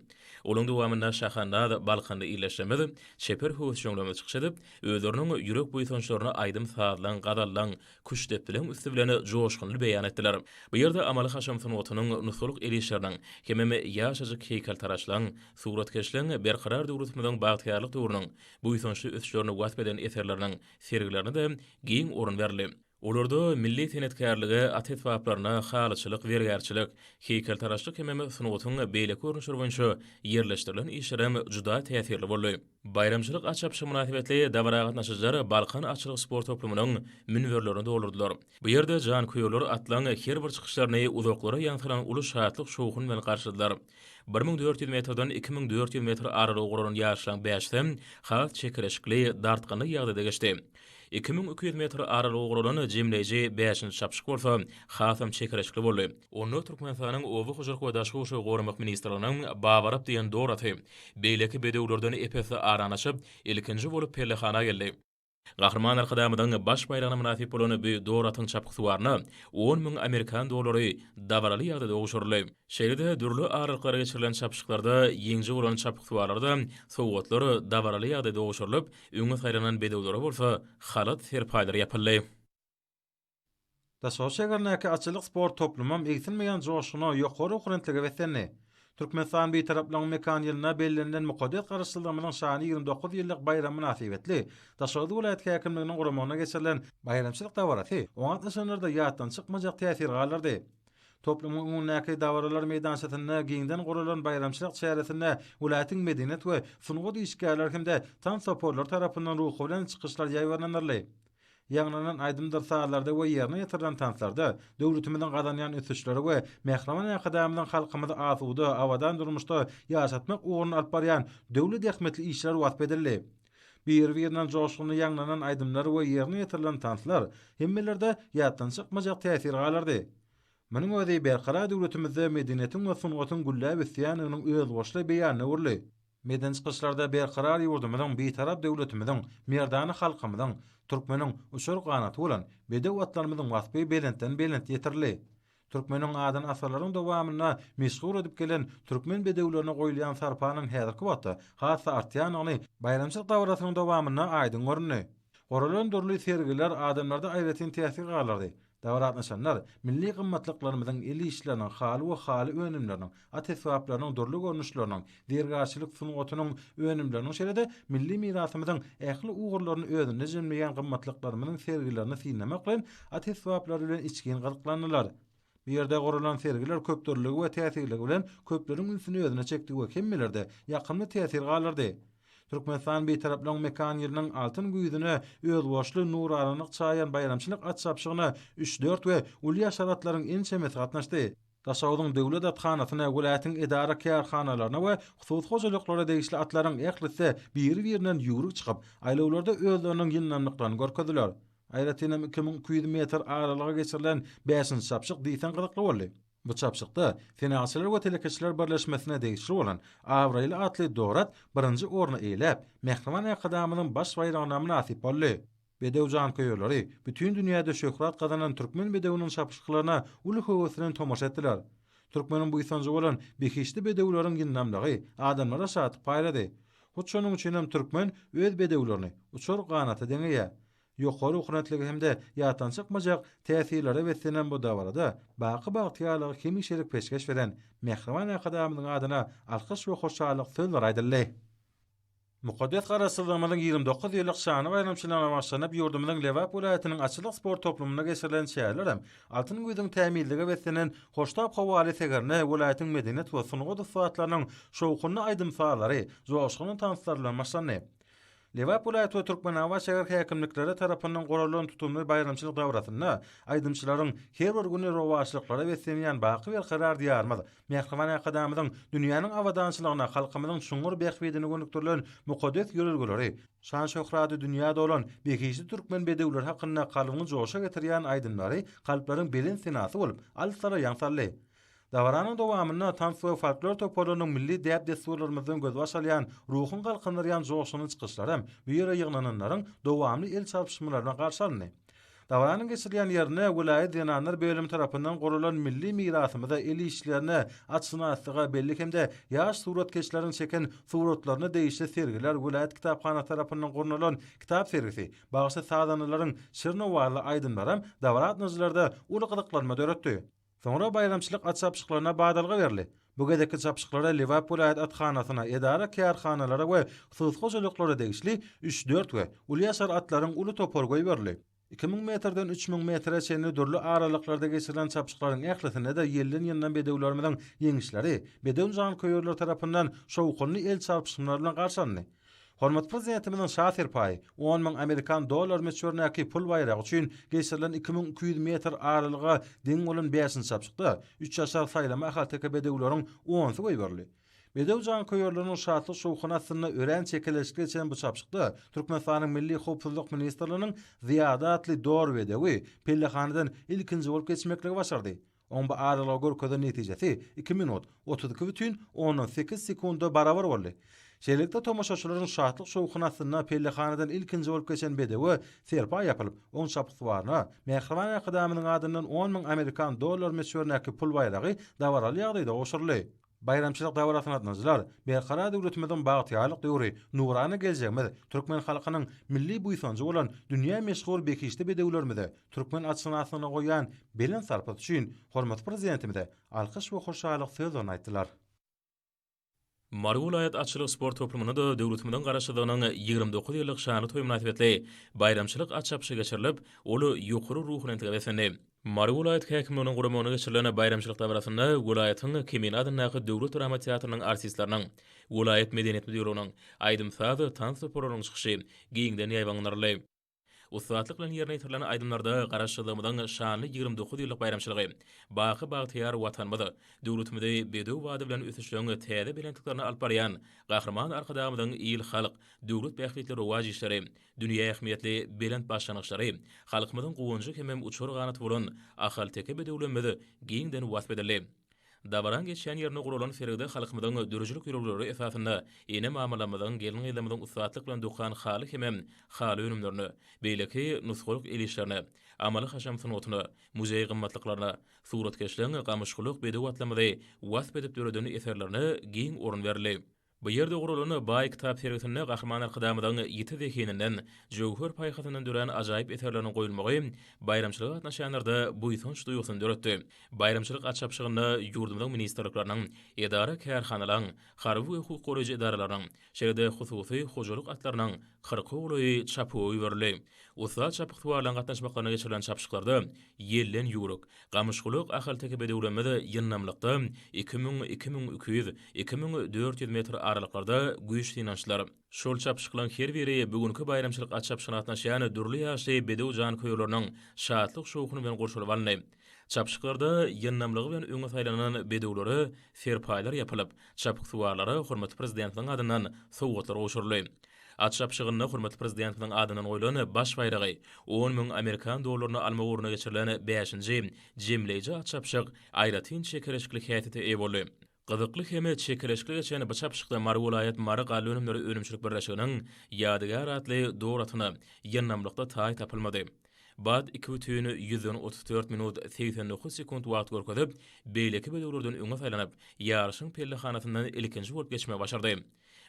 Olaň dowamında Şahanda Balkanda ýerleşmedi, çeper höwes jöňleme çykyş edip, özleriniň ýürek boýsançlaryna aýdym saadlan, gadallan, kuş depdilen üstübileni joşgunly beýan etdiler. Bu ýerde Amaly Haşam sunuwatynyň nusuluk elişleriniň hemem ýaşajyk heýkeltaraşlaryň, suratkeşliň berqarar döwletimiň bagtyarlyk döwrüniň bu ýysançly ösüşlerini watbeden eserleriniň sergilerini de giň orun berildi. Olarda milli tenetkarlygy, atetwaplaryna halyçylyk, wergärçilik, heýkeltaraşlyk hemem sunuwatyň beýle görnüşleri boýunça ýerleşdirilen işlerem juda täsirli boldy. Bayramçylyk açapşy münasibetli dawra gatnaşyjylar Balkan açylyk sport toplumynyň münwerlerini doldurdylar. Bu ýerde jan köýürler atlan her bir çykyşlaryny uzaklara ýansalan uly şatlyk şowhun bilen garşyladylar. 1400 metrden 2400 metr aralyk guraran ýaşlaň bäşde hat çekireşikli dartgany ýagdaýda geçdi. 2200 metr aralyk guraran jemleji 5-nji çapşyk bolsa, hatam çekireşikli boldy. Onu Türkmenistanyň owy hojarlyk we daşgy goramak ministrliginiň bawaryp diýen doraty, beýleki bedewlerden epesi aranaşyp, ilkinji bolup Pellehana geldi. Gahrman arkadamydyň baş bayrağına münasip bolan bu doratyň çapkysywaryny 10.000 Amerikan dollary dawaraly ýagdaýda oşurly. Şeýle dürli aralyklara geçirilen çapşyklarda ýeňji bolan çapkysywarlarda sowgatlar dawaraly ýagdaýda oşurylyp, öňe saýlanan bedewlere bolsa halat serpaýlary ýapyldy. Daşaşygarnaky açylyk sport toplumam egtilmeýän joşgyny ýokary guruntligi wetenni. Türkmenistan bir taraplyň mekan ýylyna bellenlen mukaddet garaşdyrmanyň şany 29 ýyllyk bayram münasibetli Daşady welaýat häkimliginiň guramagyna geçirilen bayramçylyk dawaraty oňa gatnaşanlarda ýatdan çykmajak täsir galardy. Toplumyň umumnaky dawralar meýdançatyna giňden guralan bayramçylyk çäresinde welaýatyň medeniyet we sunugy işgärler hemde tan soporlar tarapyndan ruhy bilen çykyşlar ýaýbarlanarly. Ýagnanan aýdymdyr saatlarda we ýerine ýetirilen tanslarda döwletimiziň gadanýan ösüşleri we Mehraman akademiyanyň halkymyzy asuda, awadan durmuşda ýaşatmak ugrun alyp barýan döwlet ähmetli işler wagt bedildi. Bir-birinden joşgyny ýagnanan aýdymlar we ýerine ýetirilen tanslar hemmelerde ýatdan çykmajak täsir galardy. Munyň özi berqarar döwletimizde medeniýetiň we sunuwatyň güllä besýanynyň öz goşly beýany urly. Meden çykyşlarda berqarar ýurdumyzyň beýtarap döwletimiziň, merdany halkymyzyň, Türkmeniň uçur ganaty bolan bedew atlarymyzyň wasby belentden belent ýetirli. Türkmeniň adan asarlaryň dowamyna meşhur edip gelen türkmen bedewlerine goýulýan sarpanyň häzirki wagtda hassa artýanyny bayramçylyk dawrasynyň dowamyna aýdyn görünýär. Goralan durly sergiler adamlarda aýratyn täsir galardy. Dawra gatnaşanlar milli gymmatlyklarynyň eli işleriniň haly we haly önümleriniň, atetwaplarynyň durly görnüşleriniň, dergäçilik sunuwatynyň önümleriniň şeýle milli mirasymyzyň ähli ugurlaryny özüne jemleýän gymmatlyklarynyň sergilerini sinlemek bilen atetwaplary bilen içgin gyzyklanýarlar. Bu ýerde guralan sergiler köp türlügi we täsirligi bilen köpleriň ünsüni özüne çekdi we hemmilerde ýakynly täsir galardy. Türkmenistan bir taraplyň mekan ýeriniň altyn güýdüne öz goşly nuranylyk çaýan bayramçylyk atçapşygyna 3-4 we uly ýaşaratlaryň ençemet gatnaşdy. Daşawydyň döwlet atxanasyna, welaýatyň edara kärhanalaryna we husus hojalyklara degişli atlaryň ählisi bir-birinden ýügrük çykyp, aýlawlarda özleriniň ýynnamlyklaryny görkezdiler. Aýratynam 2000 metr aralyga geçirilen 5-nji çapşyk diýsen gyzykly boldy. Bu çapşykda finansiýerler we telekeçiler birleşmesine degişli bolan Avril atly dorat 1-nji orna eýläp, Mehraman akademiyanyň baş bayragyna münasip boldy. Bedewjan köýürleri bütün dünýäde şöhrat gazanan türkmen bedewiniň çapşyklaryna uly höweslen tomaşa etdiler. Türkmeniň bu ýysanjy bolan behişli bedewleriň ýynnamlygy adamlara şatyp paýlady. Şonuň üçin hem türkmen öz bedewlerini uçur ganaty deňeýär. Ýokary hurmatligi hemde ýatan çykmajak täsirlere wetsenen bu dawarada baky bagtyarlygy kim işerik peşkeş beren Mehraman akademiyanyň adyna alkyş we hoşçalyk sözler aýdyldy. Mukaddes garaşdyrmanyň 29 ýyllyk şany bayramçylygyna başlanyp ýurdumyzyň Lewap welaýatynyň açylyk sport toplumyna geçirilen şäherler altyn güýdüň täminligi beslenen hoştap hawaly segerne welaýatyň medeniýet we sunugy düfatlarynyň şowkuny aýdymsalary joşgyny tanışdyrylmaly başlandy. Lewap welaýaty we Türkmenaba şäher häkimlikleri tarapyndan goralan tutumly bayramçylyk dawratyna aýdymçylaryň her bir güni rowaçlyklary beslenýän baky bir karar diýarmady. Mehriban akadamynyň dünýäniň awadançylygyna halkymyzyň şuňur bähbedini gönükdirilen mukaddes ýörelgeleri, şan şöhrady dünýäde bolan bekişli türkmen bedewleri hakynda kalyny joşa getirýän aýdymlary kalplaryň belin sinasy bolup alsara ýaňsarly. Dawaranyň dowamyna tans we folklor toplarynyň milli däp desturlarymyzdan göz başalýan, ruhun galkandyrýan joşuny çykyşlary bu ýere ýygnananlaryň dowamly el çarpışmalarına garşy alındy. Dawaranyň geçirilýän ýerine welaýat ýananlar bölüm tarapyndan gorulan milli mirasymyza el işlerine açsynasyga belli hemde ýaş suratkeşleriň çeken suratlaryny değişli sergiler welaýat kitapxana tarapyndan gorulan kitap sergisi bagysy sadanalaryň şirnowarly aýdymlaram dawaratnyjlarda uly gyzyklanma döretdi. Sonra bayramçylyk at çapşyklaryna badalga berildi. Bu gedeki çapşyklara Lewap welaýat athanasyna, edara kärhanalara we husus goşulyklara degişli 3-4 we ulýasar atlaryň uly toporgoý berildi. 2000 metrden 3000 metre çenli dörlü aralyklarda geçirilen çapşyklaryň ählisine de ýelden ýandan bedewlerimiň ýeňişleri, bedew jan köýürler tarapyndan şowkunly el çarpışmalarına garşy. Hormat prezidentimiň şahsyr paýy 10.000 Amerikan dollar meçhurnäki pul bayragy üçin geçirilen 2200 metr aralyga deň bolan 5-nji çapşykda 3 ýaşar saýlama ahalteke bedewleriň 10-sy goýberli. Bedew jan köýürleriniň şatlyk şowkunasyna ören çekilişli geçen bu çapşykda Türkmenistanyň milli howpsuzlyk ministrliginiň ziyadatly dor bedewi pellehanadan ilkinji bolup geçmekligi başardy. On bu aralyga görkezden netijesi 2 minut 32,18 sekunda barabar boldy. Şeýlelikde tomoşaçylaryň şatlyk şowkunasyna pellehanadan ilkinji bolup geçen bedewi serpa ýapylyp, on çapyksyna Mehriban akadamynyň adyndan 10.000 Amerikan dollar meçhurnäki pul bayragy dawaraly ýagdaýda goşurly. Bayramçylyk dawratyna atnaşylar, berqara döwletimizden bagtyalyk döwri, nurany geljegimiz, türkmen halkynyň milli buýsanjy bolan dünýä meşhur bekişli bedewlerimize, türkmen atsynasyna goýan belen sarpat üçin hormat prezidentimize alkyş we hoşallyk sözlerini aýtdylar. Marw welaýat açylyk sport toplumyna da döwletimizden garaşdygynyň 29 ýyllyk şany toý münasibetli bayramçylyk açapşy geçirilip, olu ýokary ruhuna entegresendi. Marw welaýat häkimliginiň guramagyna geçirilen bayramçylyk dawratyna welaýatyň Kemin adynaky döwlet drama teatrynyň artistläriniň, welaýat medeniýet müdürlüğiniň aýdymsady tans sporlarynyň çykyşy giňden ýaýbanlarly. Usatlyk bilen ýerine ýetirilen aýdymlarda garaşdyrmydan şanly 29 ýyllyk bayramçylygy, baky bagtyar watanmydy, döwletimizde bedew wady bilen ösüşleňe täze bilentiklerini alyp barýan, gahrman arkadamydan ýyl halk, döwlet bählikleri rowaj işleri, dünýä ähmiýetli belent başlanýyşlary, halkymyzyň gowunjy hemem uçur ganaty bolan ahal teke bedewlerimizi giňden wasbedeli. Dawaran geçen ýerine guralan feride halkymyzyň dürüjlük ýürüleri esasynda ene muamalamyzyň gelin ýylymyzyň usatlyk bilen dukan haly hemem haly önümlerini, beýleki nusgalyk elişlerini, amaly haşam sunutyny, muzey gymmatlyklaryna, suratkeşligiň gamışgylyk bedew atlamady wasp edip döredeni eserlerini giň orun berildi. Bu ýerde guralan baý kitap sergisinde gahrman arkadamydan ýeti zekeninden, jowher paýhatyndan dören ajaýyp eserleriniň goýulmagy bayramçylyk atnaşanlarda buýsanç duýgusyny döretdi. Bayramçylyk açapşygyny ýurdumyň ministrliklarynyň, edara kärhanalaryň, harby we hukuk goraýjy edaralaryň, şeýle hususy hojalyk atlarynyň 40 goýly çapy berildi. Usat çapyk tuwarlaryň gatnaşmaklaryna geçirilen çapşyklarda ýelden ýuruk, gamışgylyk ahal teke bedewlerimiz ýynnamlykda 2200-2400 metr aralyklarda güýçli inançlar. Şol çapşyklaryň her biri bugünkü bayramçylyk açapşygyna atnaşýan dürli ýaşly bedew jan köýürleriniň şatlyk şowkuny bilen gorşulyp alındy. Çapşyklarda ýynnamlygy bilen öňe saýlanan bedewlere serpaýlar ýapylyp, çapyk tuwarlary hormat prezidentiniň adyndan sowgatlar goşurly. Açapşygyny hormat prezidentiniň adyndan goýulan baş bayragy 10.000 Amerikan dollaryny alma uğruna geçirilen 5-nji jemleýici açapşyk aýratyn çekereşiklik häsiýetine eýe boldy. Gyzykly heme çekereşiklik geçen bu çapşykda Marw welaýat Maraq alönümleri önümçilik birleşiginiň ýadygar adly dowratyny ýynnamlykda taý tapylmady. Bad 2,134 minut 89 sekund wagt görkezip, beýleki bedewlerden öňe saýlanyp, ýarşyň pellehanasynyň ilkinji bolup geçme başardy.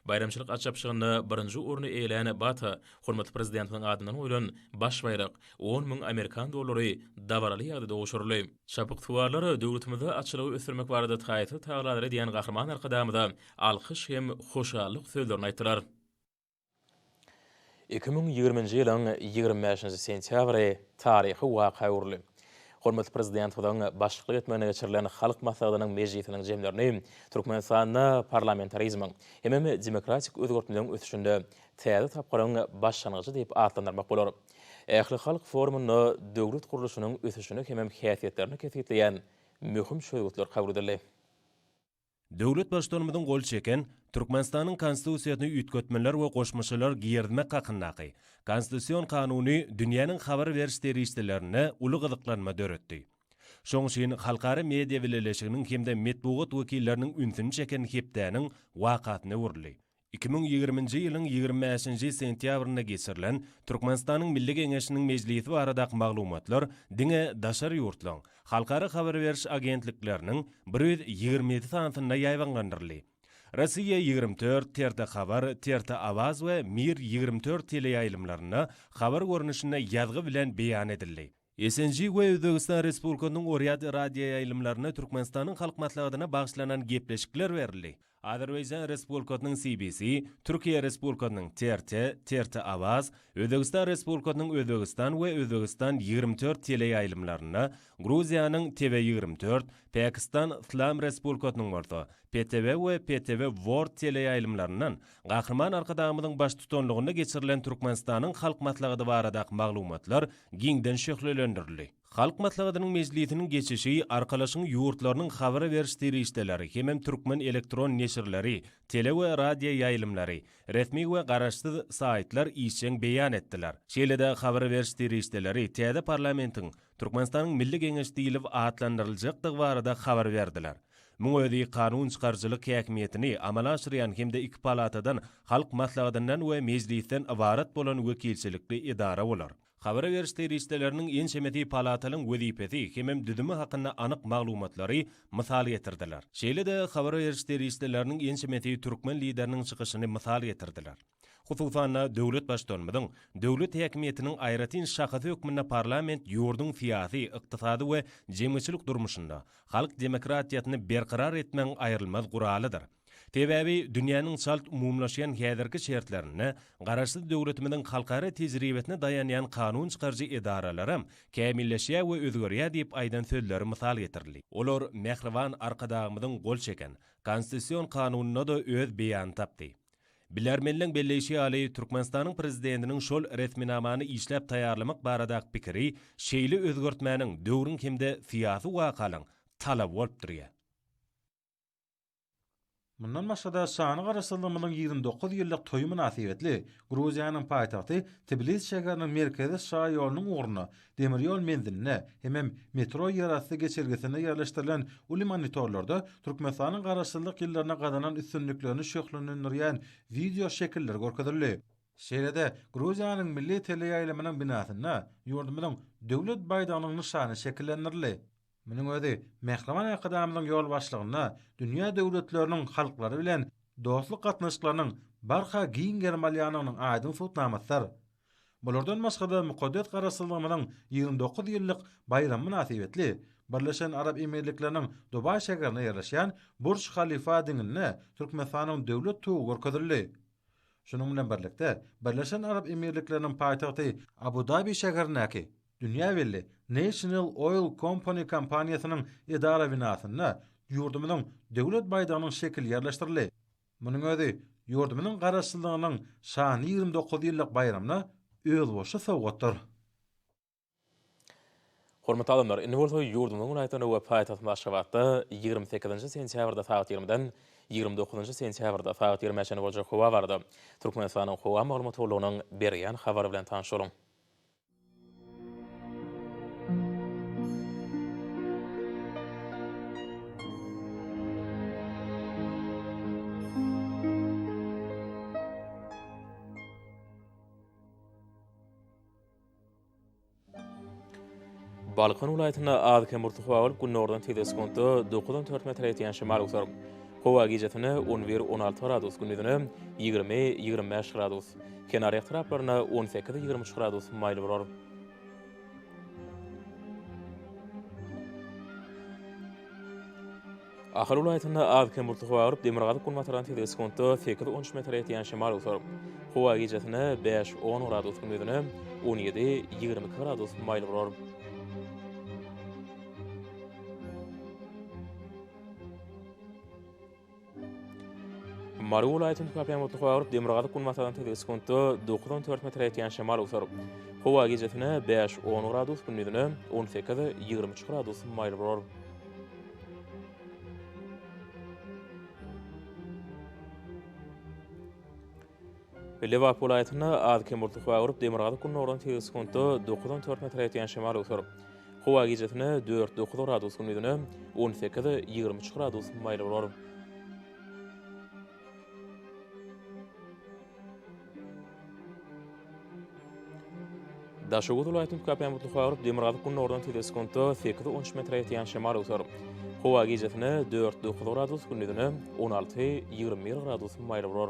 Bayramçylyk açapşygyny birinji orny eýlän Bata, hormat prezidentiniň adyndan goýulan baş bayraq 10.000 Amerikan dollary dawaraly ýagdaýda goşurly. Çapyk tuwarlary döwletimizde açylygy ösürmek barada taýyty taýlary diýen gahrman arkadamyda alkyş hem hoşallyk sözlerini aýtdylar. 2020-nji ýylyň 25-nji sentýabry taryhy waka urly. Hormatly prezidentiň başçylyk etmegine geçirilen halk maslahatynyň mejlisiniň jemlerini Türkmenistanyň parlamentarizmiň hem demokratik özgörtmeligiň ötüşinde täze tapgyryň başlangyjy diýip atlandyrmak bolar. Ähli halk forumuny döwlet guruluşynyň ötüşini hem häsiýetlerini kesitleýän möhüm şöýgütler kabul edildi. Döwlet başdanymyň gol çeken Türkmenistanyň konstitusiýasyny üýtgetmeler we goşmaşylar giýermek hakyndaky konstitusiýon kanuny dünýäniň habar beriş derýişlerini uly gyzyklanma döretdi. Şoň üçin halkara media birleşiginiň hemde medeniýet wekilleriniň ünsüni çeken hepdäniň wakatyny urly. 2020-nji ýylyň 25-nji sentýabryna geçirilen Türkmenistanyň Milli Geňeşiniň mejlisi baradaky maglumatlar diňe daşary ýurtlaryň halkara habar beriş agentlikleriniň 127 sanatyna ýaýbanlandyrly. Rossiya 24, Terte Habar, Terte Avaz we Mir 24 teleýaýlymlaryna habar görnüşine ýazgy bilen beýan edildi. SNJ we Özbegistan Respublikasynyň Oryad radio ýaýlymlaryna Türkmenistanyň halk maslahatyna bagyşlanan gepleşikler berildi. Azerbaycan Respublikasynyň CBC, Türkiýe Respublikasynyň TRT, Terte Avaz, Özbegistan Respublikasynyň Özbegistan we Özbegistan 24 teleýaýlymlaryna, Gruziýanyň TV24, Pakistan Islam Respublikasynyň Orta, PTV we PTV World teleýaýlymlarynyň gahrman arkadamynyň baş tutanlygyna geçirilen Türkmenistanyň halk maslahaty baradaky maglumatlar giňden şöhrelendirildi. Halk maslahatynyň mejlisiniň geçişi arkalaşyň ýurtlarynyň habar beriş derýişleri hem türkmen elektron neşirleri, tele we radio ýaýlymlary, resmi we garaşsyz saýtlar işçiň beýan etdiler. Şeýlede habar beriş derýişleri täze parlamentiň Türkmenistanyň Milli Geňeş diýilip atlandyryljakdygy barada habar berdiler. Muň özi kanun çykarjylyk häkimiýetini amala aşyrýan hemde iki palatadan halk maslahatynyň we mejlisden ibarat bolan wekilçilikli idara bolar. Habar beriş derýişleriniň en şemeti palatalyň wezipesi hem düdümi hakynda anyk maglumatlary mysal getirdiler. Şeýlede habar beriş derýişleriniň en şemeti türkmen lideriniň çykyşyny mysal getirdiler. Hususan döwlet başdanmynyň döwlet häkimiýetiniň aýratyn şahsy hökmüne parlament ýurdun fiýasy, ykdysady we jemgyçilik durmuşynda halk demokratiýatyny berqarar etmeň aýrylmaz guralydyr. Tebebi dünýäniň çalt umumlaşýan häzirki şertlerini garaşsyz döwletimiň halkara tejribesine dayanýan kanun çykarjy edaralary kämilleşýär we özgerýär diýip aýdan sözleri mysal getirildi. Olar Mehriban arkadagymyň gol çeken konstitusiýon kanunyna da öz beýan tapdy. Bilermenliň belleşi ýaly Türkmenistanyň prezidentiniň şol resminamany işläp taýýarlamak baradaky pikiri şeýli özgörtmäniň döwrüň hemde fiýasy wakalyň talap bolup durýar. Mundan başga şany garaşdyrmanyň 29 ýyllyk toýy münasibetli Gruziýanyň paýtagty Tbilisi şäheriniň merkezi şahy ýolunyň ugruna demir ýol menziline hem metro ýarasy geçirgesine ýerleşdirilen uly monitorlarda Türkmenistanyň garaşdyrlyk ýyllaryna gadanan üstünliklerini şöhlendirýän video şekiller görkezildi. Şeýlede Gruziýanyň milli teleýaýlymynyň binasyna ýurdumyň döwlet baýraglynyň nyşany şekillendirildi. Munyň özi Mehriban akademiyanyň ýol başlygyna dünýä döwletleriniň halklary bilen dostluk gatnaşyklarynyň barha giň germalýanynyň aýdyn tutnamaslar. Bulardan başga da Muqaddas garaşdyrmanyň 29 ýyllyk bayramy münasibetli Birleşen Arap Emirlikläriniň Dubai şäherine ýerleşýän Burj Khalifa diňine Türkmenistanyň döwlet tuğu görkezildi. Şunun bilen birlikde Birleşen Arap Emirlikläriniň paýtagty Abu Dhabi şäherindäki Dünya belli National Oil Company kompaniýasynyň idara binasyna ýurdumyň döwlet baýrağynyň şekil ýerleşdirildi. Munyň özi ýurdumyň garaşsyzlygynyň şany 29 ýyllyk bayramyna öz boşa sowgatdyr. Hormatly adamlar, indi bolsa ýurdumyň aýtany we paýtagy Maşgabatda 28-nji sentýabrda saat 20-den 29-njy sentýabrda saat 20-de boljak howa bardy. Türkmenistanyň howa maglumatlarynyň berýän habary bilen tanışalyň. Balkan vilayatyna azkem burty howa bolup günnordan teleskopda 9-4 metr ýetýän şymal utar. Howa gijetine 11-16 gradus, gündüzine 20-25 gradus. Kenarya taraplarına 18-23 gradus maýly bolar. Ahal vilayatyna azkem burty howa bolup Demirgazyk günnordan teleskopda 8-13 metr ýetýän şymal utar. Howa gecesine 5-10 gradus gündüzüne 17-20 gradus maylı bolar. Maru vilayetinin köpeyamotlu howaryp Demirgazyk Gulmatadan teges konto 9-4 metr ýetýän şemal usaryp. Howa gecesine 5-10 gradus gündüzüne 18-23 gradus maylı bolar. Liverpool aýatyna az kemurtly howaryp Demirgazyk Gulmatadan teges konto 9-4 metr ýetýän şemal usaryp. Howa gecesine 4-9 gradus gündüzüne 18-23 gradus maylı bolar. Daşogut vilayetinin köpeyamotly howaryp Demirgazyk Gulmatadan teges konto 8-13 metr ýetýän şemal usaryp. Howa gecesine 4-9 gradus gündüzüne 16-21 gradus maylı bolar.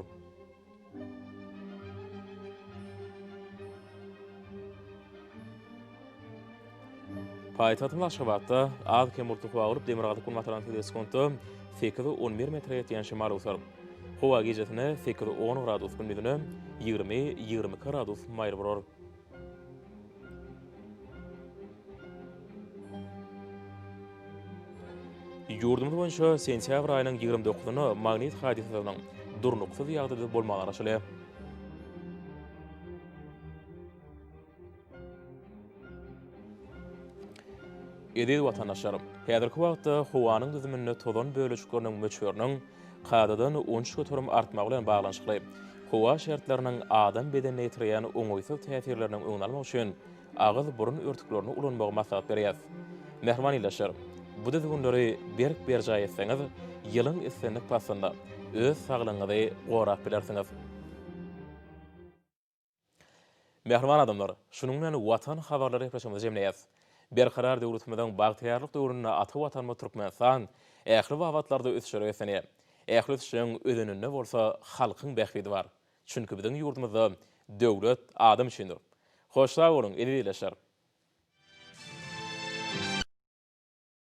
Paýtatyň Aşgabatda az kemurtly howaryp Demirgazyk Gulmatadan teges konto 8-11 metr ýetýän şemal usaryp. Howa gecesine 8-10 gradus gündüzüne 20-22 gradus maylı bolar. Ýurdumyz boýunça sentýabr aýynyň 29-syny magnit hadisasynyň durnuksyz ýagdaýda bolmagy araşdyrylýar. Edil watandaşlarym, häzirki wagtda howanyň düzümine tozan bölüşikleriniň möçberiniň qadadan 13 götürüm artmagy bilen baglanşykly. Howa şertleriniň adam bedenine ýetirýän oňoýsuz täsirleriniň öňüni almak üçin agyz burun örtüklerini ulanmagy maslahat berýär. Mehriban ýylaşlar, bu düzgünleri berk berjaý etseňiz, ýylyň islenlik pasynda öz saglygyňyzy gorap bilersiňiz. Mehriban adamlar, şunuň bilen watan habarlary ýetirýär jemleýäs. Berkarar döwletimiziň bagtyarlyk döwrüne aty watanma Türkmenistan ähli wagtlarda ösüşýär etsenýär. Ähli ösüşüň ödününde bolsa halkyň bähbidi bar. Çünki biziň ýurdumyzda döwlet adam üçindir. Hoş sag bolun, edil ýylaşar.